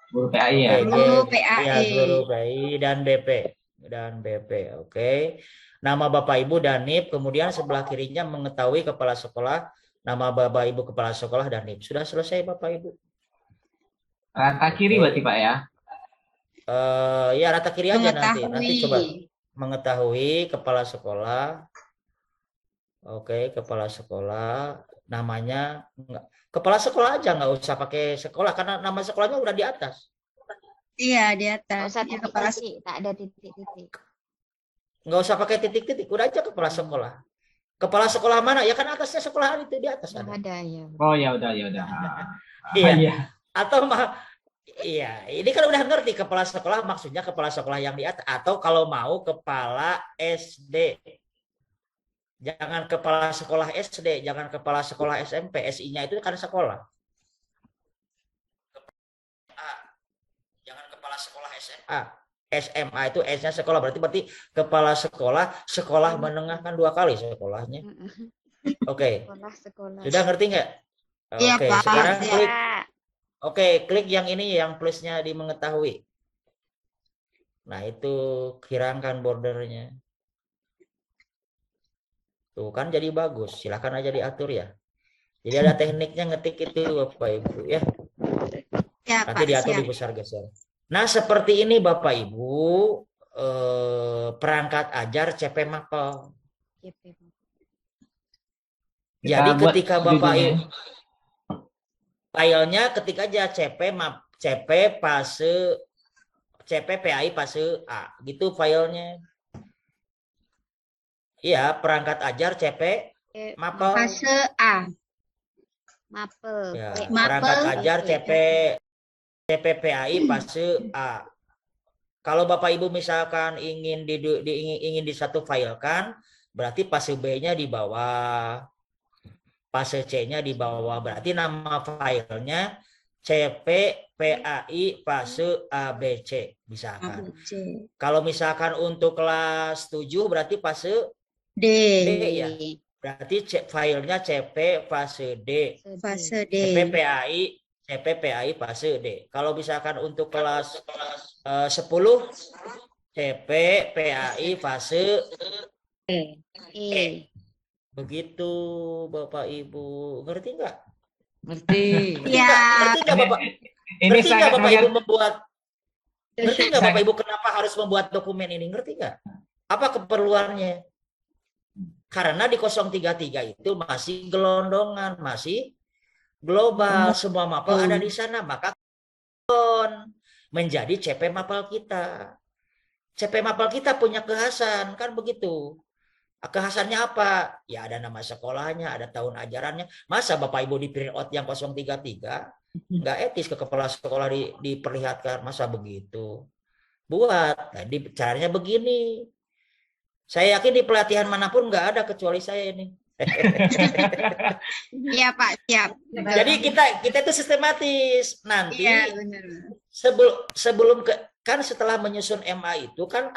Guru PAI ya.
Guru PAI.
Ya, guru PAI dan BP. Oke. Nama Bapak Ibu dan NIP, kemudian sebelah kirinya mengetahui kepala sekolah, nama Bapak Ibu kepala sekolah dan NIP. Sudah selesai Bapak Ibu?
Rata kiri berarti Pak ya.
Ya rata kiri aja nanti. Nanti
Mengetahui.
coba mengetahui kepala sekolah. Oke, kepala sekolah namanya enggak. Kepala sekolah aja, nggak usah pakai sekolah karena nama sekolahnya udah di atas.
Iya, di
Nggak
atas.
usah
Ya, kepala
titik-titik, tak ada titik-titik.
Nggak usah pakai titik-titik, udah aja kepala sekolah. Kepala sekolah mana? Ya kan atasnya sekolahan itu di atas
Yang
ada.
ada ya.
Oh ya udah.
Iya.
Iya.
Atau iya, ini kan udah ngerti kepala sekolah maksudnya kepala sekolah yang di atas atau kalau mau kepala SD. Jangan kepala sekolah SD, jangan kepala sekolah SMP, SI-nya itu kan sekolah. Jangan kepala sekolah SMA. SMA itu S-nya sekolah, berarti kepala sekolah menengah kan 2 kali sekolahnya. Oke.
Sekolah.
Sudah ngerti nggak?
Iya,
Oke,
Pak.
sekarang
Ya.
klik. Oke, klik yang ini yang plusnya di mengetahui. Nah, itu hilangkan bordernya. Tuh kan jadi bagus. Silakan aja diatur ya. Jadi ada tekniknya ngetik itu Bapak Ibu ya.
Ya,
Nanti
Pak,
diatur
siap.
dibesar geser. Nah, seperti ini Bapak Ibu perangkat ajar CP Mapel. Jadi
Kita buat
ketika Bapak
judulnya.
Ibu filenya ketik aja CP fase CP PAI fase A gitu filenya. Iya, perangkat ajar CP Mapel.
Fase A.
Mapel.
Ya,
Mapel.
perangkat ajar CPPAI fase A. Kalau Bapak Ibu misalkan ingin di satu file kan, berarti fase B-nya di bawah, fase C-nya di bawah. Berarti nama filenya CP, PAI, fase ABC misalkan.
ABC.
Kalau misalkan untuk kelas 7 berarti fase
D.
D ya. Berarti filenya CP fase D.
Fase D.
CP PAI fase D. Kalau misalkan untuk kelas 10 CP PAI fase
E.
begitu Bapak Ibu. Ngerti nggak?
Ngerti.
Ya.
Ngerti nggak Bapak?
Ini
Ngerti nggak
sangat
Bapak Ibu
mengerti.
membuat? Ngerti nggak Bapak Ibu kenapa harus membuat dokumen ini? Ngerti nggak? Apa keperluannya? Karena di 033 itu masih gelondongan, masih global, semua mapel ada di sana, maka menjadi CP mapel kita. CP mapel kita punya kekhasan, kan begitu. Kekhasannya apa? Ya ada nama sekolahnya, ada tahun ajarannya. Masa Bapak Ibu di print out yang 033? Nggak etis ke kepala sekolah diperlihatkan. Masa begitu? Buat. Jadi caranya begini. Saya yakin di pelatihan manapun nggak ada kecuali saya ini.
Iya Pak, siap.
Jadi kita itu sistematis. Nanti
Iya, benar.
sebelum kan setelah menyusun MA itu kan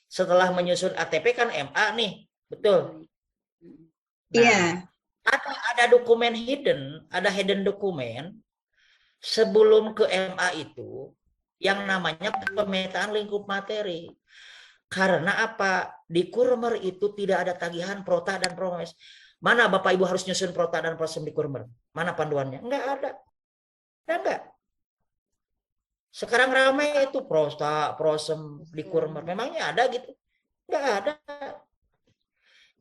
setelah menyusun ATP kan MA nih, betul.
Iya.
Ada dokumen ada hidden dokumen sebelum ke MA itu yang namanya pemetaan lingkup materi. Karena apa? Di Kurmer itu tidak ada tagihan prota dan promes. Mana Bapak Ibu harus nyusun prota dan prosem di Kurmer? Mana panduannya? Enggak ada. Enggak. Sekarang ramai itu prota, prosem di Kurmer. Memangnya ada gitu? Enggak ada.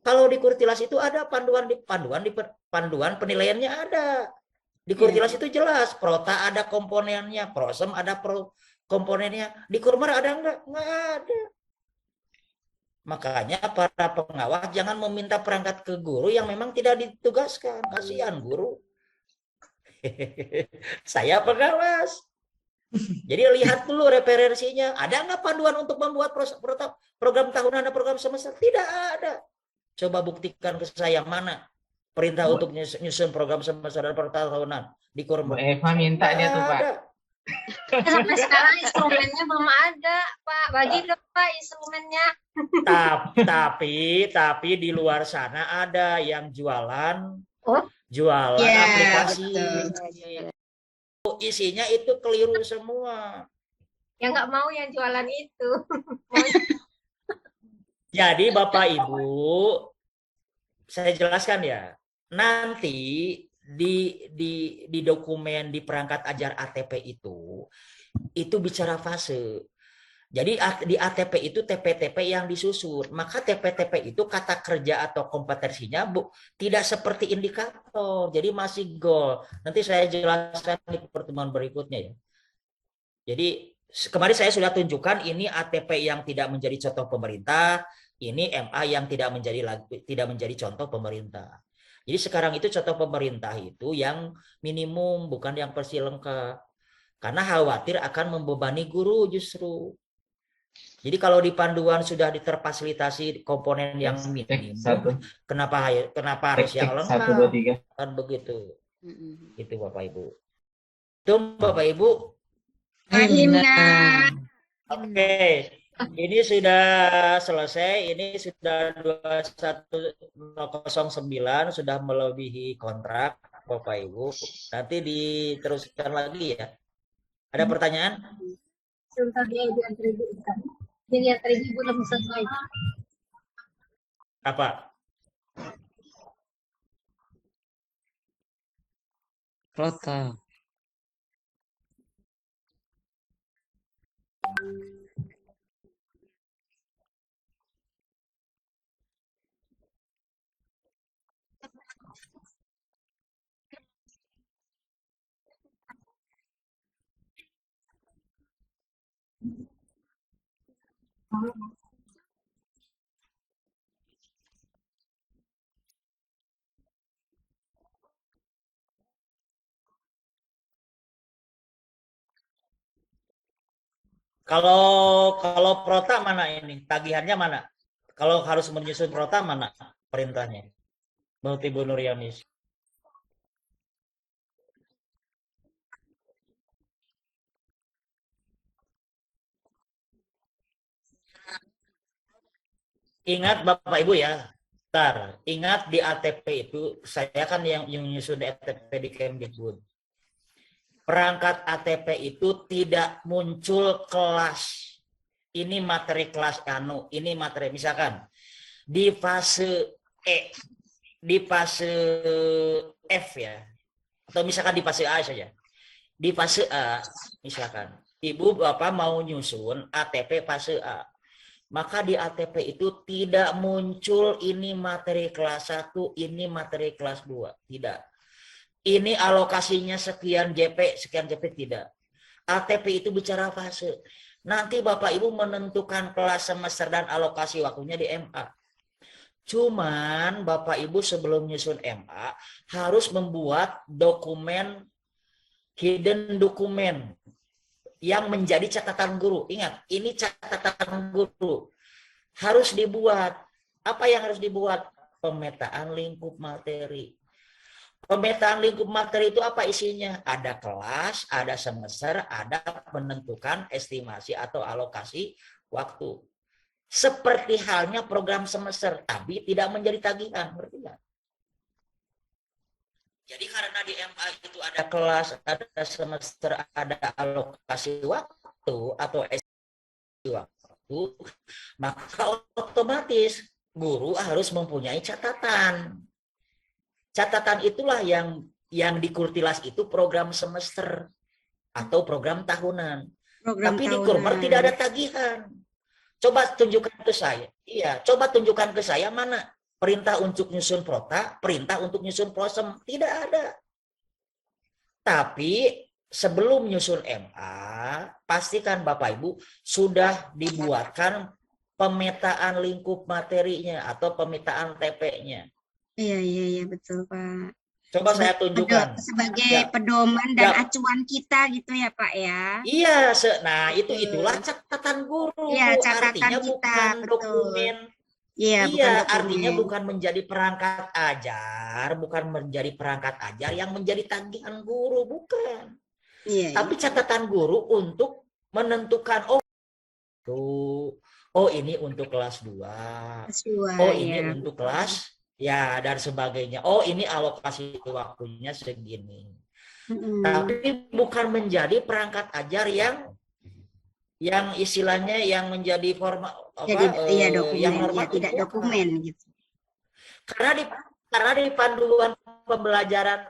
Kalau di Kurtilas itu ada panduan penilaiannya ada. Di Kurtilas itu jelas, prota ada komponennya, prosem ada komponennya. Di Kurmer ada enggak? Enggak ada. Makanya para pengawas jangan meminta perangkat ke guru yang memang tidak ditugaskan. Kasihan guru. Saya pengawas. Jadi lihat dulu referensinya. Ada nggak panduan untuk membuat program tahunan dan program semester? Tidak ada. Coba buktikan ke saya mana perintah untuk nyusun program semester dan program tahunan di
Bu
Kurmer.
Eva minta dia tuh Pak.
Sampai sekarang instrumennya belum ada, Pak. Bagi dong, Pak, instrumennya.
Tapi di luar sana ada yang jualan
Ya,
aplikasi.
betul.
Isinya itu keliru semua.
Yang nggak mau yang jualan itu.
Jadi Bapak Ibu, saya jelaskan ya. Nanti di dokumen di perangkat ajar ATP itu bicara fase. Jadi di ATP itu TP-TP yang disusun. Maka TP-TP itu kata kerja atau kompetensinya tidak seperti indikator. Jadi masih goal. Nanti saya jelaskan di pertemuan berikutnya ya. Jadi kemarin saya sudah tunjukkan ini ATP yang tidak menjadi contoh pemerintah, ini MA yang tidak menjadi contoh pemerintah. Jadi sekarang itu contoh pemerintah itu yang minimum, bukan yang versi lengkap. Karena khawatir akan membebani guru justru. Jadi kalau di panduan sudah terfasilitasi komponen yang minimum, kenapa harus yang lengkap?
1, 2, 3.
Kan begitu. Itu Bapak Ibu. Itu Bapak Ibu.
Fahimna.
Oke. Ini sudah selesai. Ini sudah 21009 sudah melebihi kontrak Bapak Ibu. Nanti diteruskan lagi ya. Ada pertanyaan?
Sebentar dia yang terigu belum selesai.
Apa?
Prota.
Kalau prota mana ini? Tagihannya mana? Kalau harus menyusun prota mana perintahnya? Menurut Ibu Nuryanis. Ingat Bapak Ibu ya, ingat di ATP itu, saya kan yang menyusun di ATP di Kemdikbud. Perangkat ATP itu tidak muncul kelas. Ini materi kelas ini materi misalkan di fase E, di fase F ya, atau misalkan di fase A saja. Di fase A, misalkan Ibu Bapak mau nyusun ATP fase A, maka di ATP itu tidak muncul ini materi kelas 1, ini materi kelas 2, tidak. Ini alokasinya sekian JP, tidak. ATP itu bicara fase. Nanti Bapak Ibu menentukan kelas semester dan alokasi waktunya di MA. Cuman Bapak Ibu sebelum nyusun MA harus membuat dokumen, hidden dokumen yang menjadi catatan guru. Ingat, ini catatan guru. Harus dibuat. Apa yang harus dibuat? Pemetaan lingkup materi. Pemetaan lingkup materi itu apa isinya? Ada kelas, ada semester, ada menentukan estimasi atau alokasi waktu. Seperti halnya program semester, tapi tidak menjadi tagihan. Berarti nggak? Jadi karena di MA itu ada kelas, ada semester, ada alokasi waktu atau estimasi waktu, maka otomatis guru harus mempunyai catatan. Catatan itulah yang di Kurtilas itu program semester atau program tahunan. Tapi di Kurmer tidak ada tagihan. Coba tunjukkan ke saya. Iya, coba tunjukkan ke saya mana perintah untuk nyusun prota, perintah untuk nyusun prosem. Tidak ada. Tapi sebelum nyusun MA, pastikan Bapak Ibu sudah dibuatkan pemetaan lingkup materinya atau pemetaan TP-nya.
Iya, betul, Pak.
Coba saya tunjukkan.
Sebagai pedoman dan acuan kita gitu ya, Pak ya.
Iya, nah itulah catatan guru.
Iya, catatan
artinya
kita,
bukan
betul.
dokumen.
Iya,
artinya bukan menjadi perangkat ajar yang menjadi tagihan guru, bukan.
Iya.
Tapi catatan guru untuk menentukan ini untuk kelas 2. Ini untuk kelas ya dan sebagainya. Ini alokasi waktunya segini. Tapi bukan menjadi perangkat ajar yang istilahnya yang menjadi formal yang normatif,
tidak dokumen gitu.
Karena di panduan pembelajaran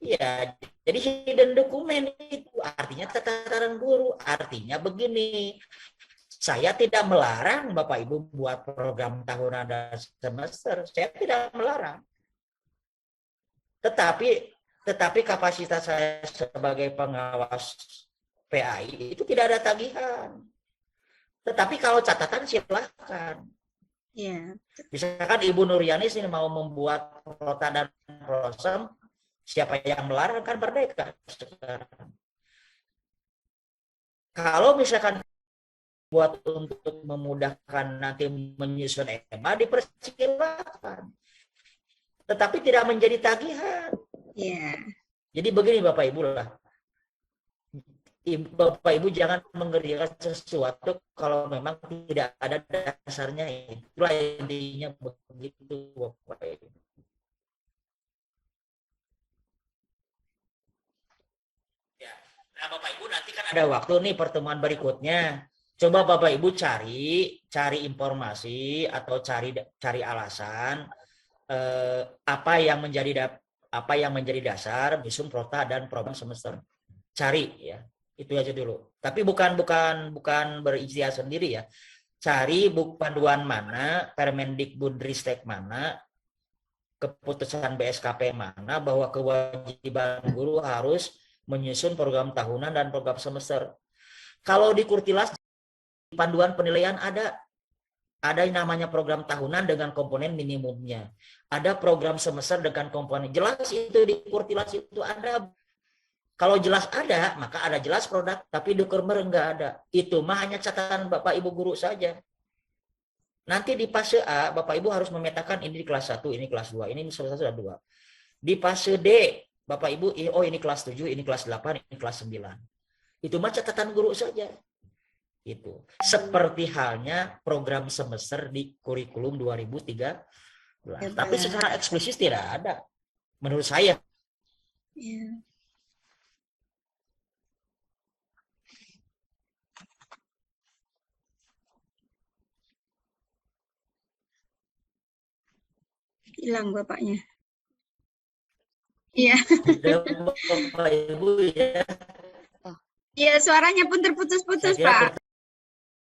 ya, jadi hidden dokumen itu artinya tataran guru, artinya begini. Saya tidak melarang Bapak Ibu buat program tahunan dan semester. Saya tidak melarang. Tetapi kapasitas saya sebagai pengawas PAI itu tidak ada tagihan. Tetapi kalau catatan silahkan.
Ya.
Misalkan Ibu Nuriani sini mau membuat prota dan prosem, siapa yang melarang? Kan merdeka sekarang. Kalau misalkan buat untuk memudahkan nanti menyusun EMA dipersilakan, tetapi tidak menjadi tagihan.
Yeah.
Jadi begini Bapak Ibu lah, Bapak Ibu jangan mengerjakan sesuatu kalau memang tidak ada dasarnya. Itulah intinya begitu Bapak Ibu. Ya. Nah Bapak Ibu nanti kan ada waktu nih pertemuan berikutnya. Coba Bapak Ibu cari informasi atau cari alasan apa yang menjadi dasar visum prota dan program semester. Cari ya. Itu aja dulu. Tapi bukan berikhtiar sendiri ya. Cari panduan mana, Permendikbudristek mana, keputusan BSKP mana bahwa kewajiban guru harus menyusun program tahunan dan program semester. Kalau di Kurtilas panduan penilaian ada yang namanya program tahunan dengan komponen minimumnya. Ada program semester dengan komponen jelas itu di Kurtilas itu ada. Kalau jelas ada, maka ada jelas produk, tapi di Kurmer enggak ada. Itu mah hanya catatan Bapak Ibu guru saja. Nanti di fase A, Bapak Ibu harus memetakan ini di kelas 1, ini kelas 2, ini kelas 1 dan 2. Di fase D, Bapak Ibu, ini kelas 7, ini kelas 8, ini kelas 9. Itu mah catatan guru saja. Itu seperti halnya program semester di kurikulum 2013. Tapi secara eksplisit tidak ada menurut saya.
Ya. Hilang bapaknya. Iya.
Bapak Ibu ya.
Iya, suaranya pun terputus-putus, Pak.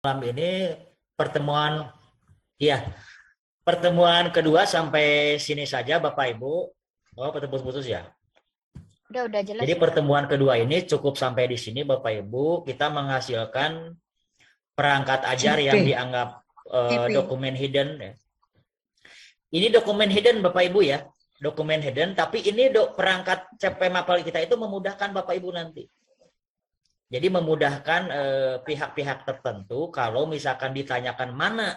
Malam ini pertemuan pertemuan kedua sampai sini saja Bapak Ibu. Oh, putus-putus ya.
Udah jelas.
Jadi pertemuan kedua ini cukup sampai di sini Bapak Ibu. Kita menghasilkan perangkat ajar yang dianggap dokumen hidden. Ini dokumen hidden Bapak Ibu ya. Dokumen hidden, tapi ini perangkat CP Mapel kita itu memudahkan Bapak Ibu nanti. Jadi memudahkan pihak-pihak tertentu kalau misalkan ditanyakan mana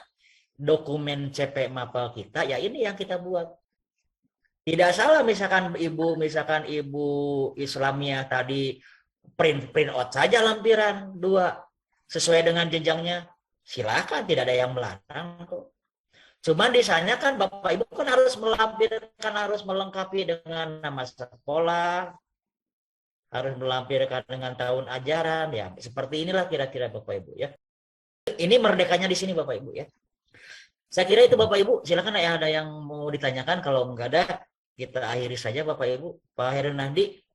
dokumen CP Mapel kita, ya ini yang kita buat. Tidak salah misalkan Ibu Islamiyah tadi print out saja lampiran 2 sesuai dengan jenjangnya. Silakan, tidak ada yang melarang kok. Cuman di sana kan Bapak Ibu kan harus melampirkan, harus melengkapi dengan nama sekolah, harus melampirkan dengan tahun ajaran, ya seperti inilah kira-kira Bapak Ibu ya. Ini merdekanya di sini Bapak Ibu ya. Saya kira itu Bapak Ibu, silakan ya, ada yang mau ditanyakan, kalau enggak ada kita akhiri saja Bapak Ibu. Pak Heru Nahdi.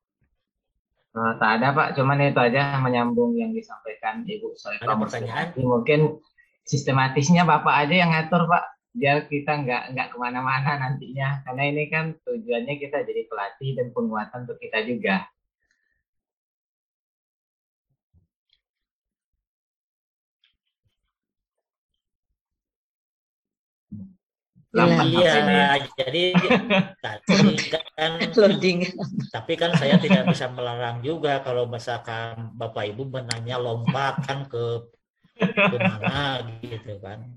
Tak ada Pak, cuman itu aja menyambung yang disampaikan Ibu Soekarno.
Ada pertanyaan?
Mungkin sistematisnya Bapak aja yang ngatur Pak, biar kita nggak kemana-mana nantinya, karena ini kan tujuannya kita jadi pelatih dan penguatan untuk kita juga.
Iya, jadi
Loading.
tapi kan saya tidak bisa melarang juga kalau misalkan Bapak Ibu menanya lompat kan ke mana gitu kan.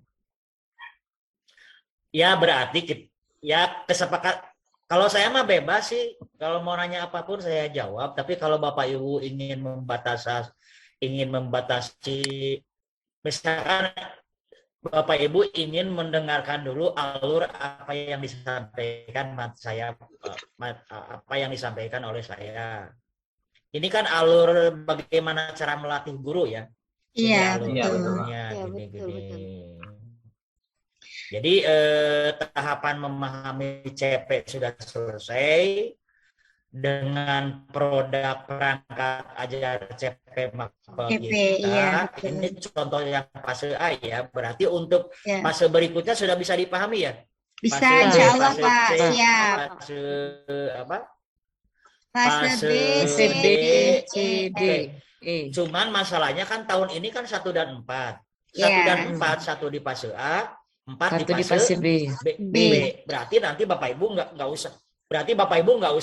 Ya berarti ya kesepakat. Kalau saya mah bebas sih, kalau mau nanya apapun saya jawab. Tapi kalau Bapak Ibu ingin membatasi, misalkan Bapak Ibu ingin mendengarkan dulu alur apa yang disampaikan apa yang disampaikan oleh saya. Ini kan alur bagaimana cara melatih guru ya.
Iya,
betul.
Betul.
Jadi tahapan memahami CP sudah selesai. Dengan produk perangkat ajar CP Mapel kita,
iya,
ini contoh yang fase A ya. Berarti untuk fase berikutnya sudah bisa dipahami ya?
Bisa, insya Allah Pak. Siap.
Fase apa?
Fase B, C, D.
Cuman masalahnya kan tahun ini kan 1 dan 4. 1 dan 4, 1 di fase A, 4 di fase B. Berarti nanti Bapak Ibu nggak usah. Berarti Bapak Ibu nggak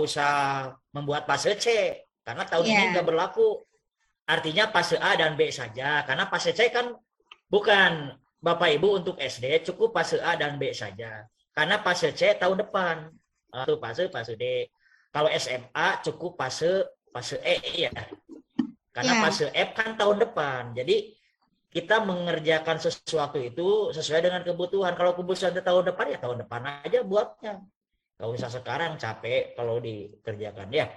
usah membuat fase C karena tahun ini nggak berlaku. Artinya fase A dan B saja, karena fase C kan bukan Bapak Ibu untuk SD, cukup fase A dan B saja. Karena fase C tahun depan. Itu fase D. Kalau SMA cukup fase E ya. Karena fase F kan tahun depan. Jadi kita mengerjakan sesuatu itu sesuai dengan kebutuhan. Kalau kebutuhan tahun depan ya tahun depan aja buatnya. Nggak usah sekarang, capek kalau dikerjakan ya.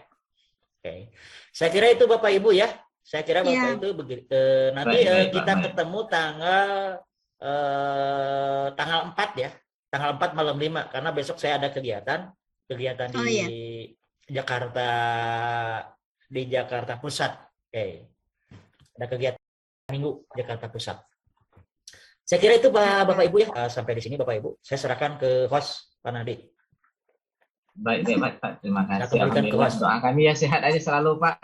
Oke. Saya kira itu Bapak Ibu ya. Saya kira Bapak itu nanti kita ketemu tanggal 4 ya. Tanggal 4 malam 5 karena besok saya ada kegiatan di Jakarta Pusat. Oke. Ada kegiatan Minggu Jakarta Pusat. Saya kira itu Bapak Ibu ya. Sampai di sini Bapak Ibu. Saya serahkan ke host Pak Nadi.
Baik Pak, terima kasih. Doa kami ya sehat aja selalu Pak.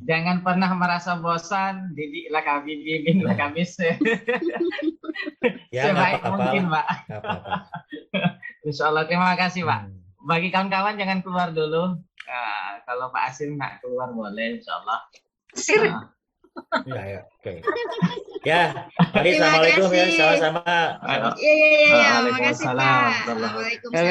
Jangan pernah merasa bosan. Didiklah kami, bimbinglah kami sebaik mungkin Pak. Insya Allah, terima kasih Pak. Bagi kawan-kawan jangan keluar dulu. Kalau Pak Asim nggak keluar boleh, Insya Allah.
Ya, oke. Ya, assalamualaikum ya, sama-sama.
Iya, makasih Pak. Waalaikumsalam.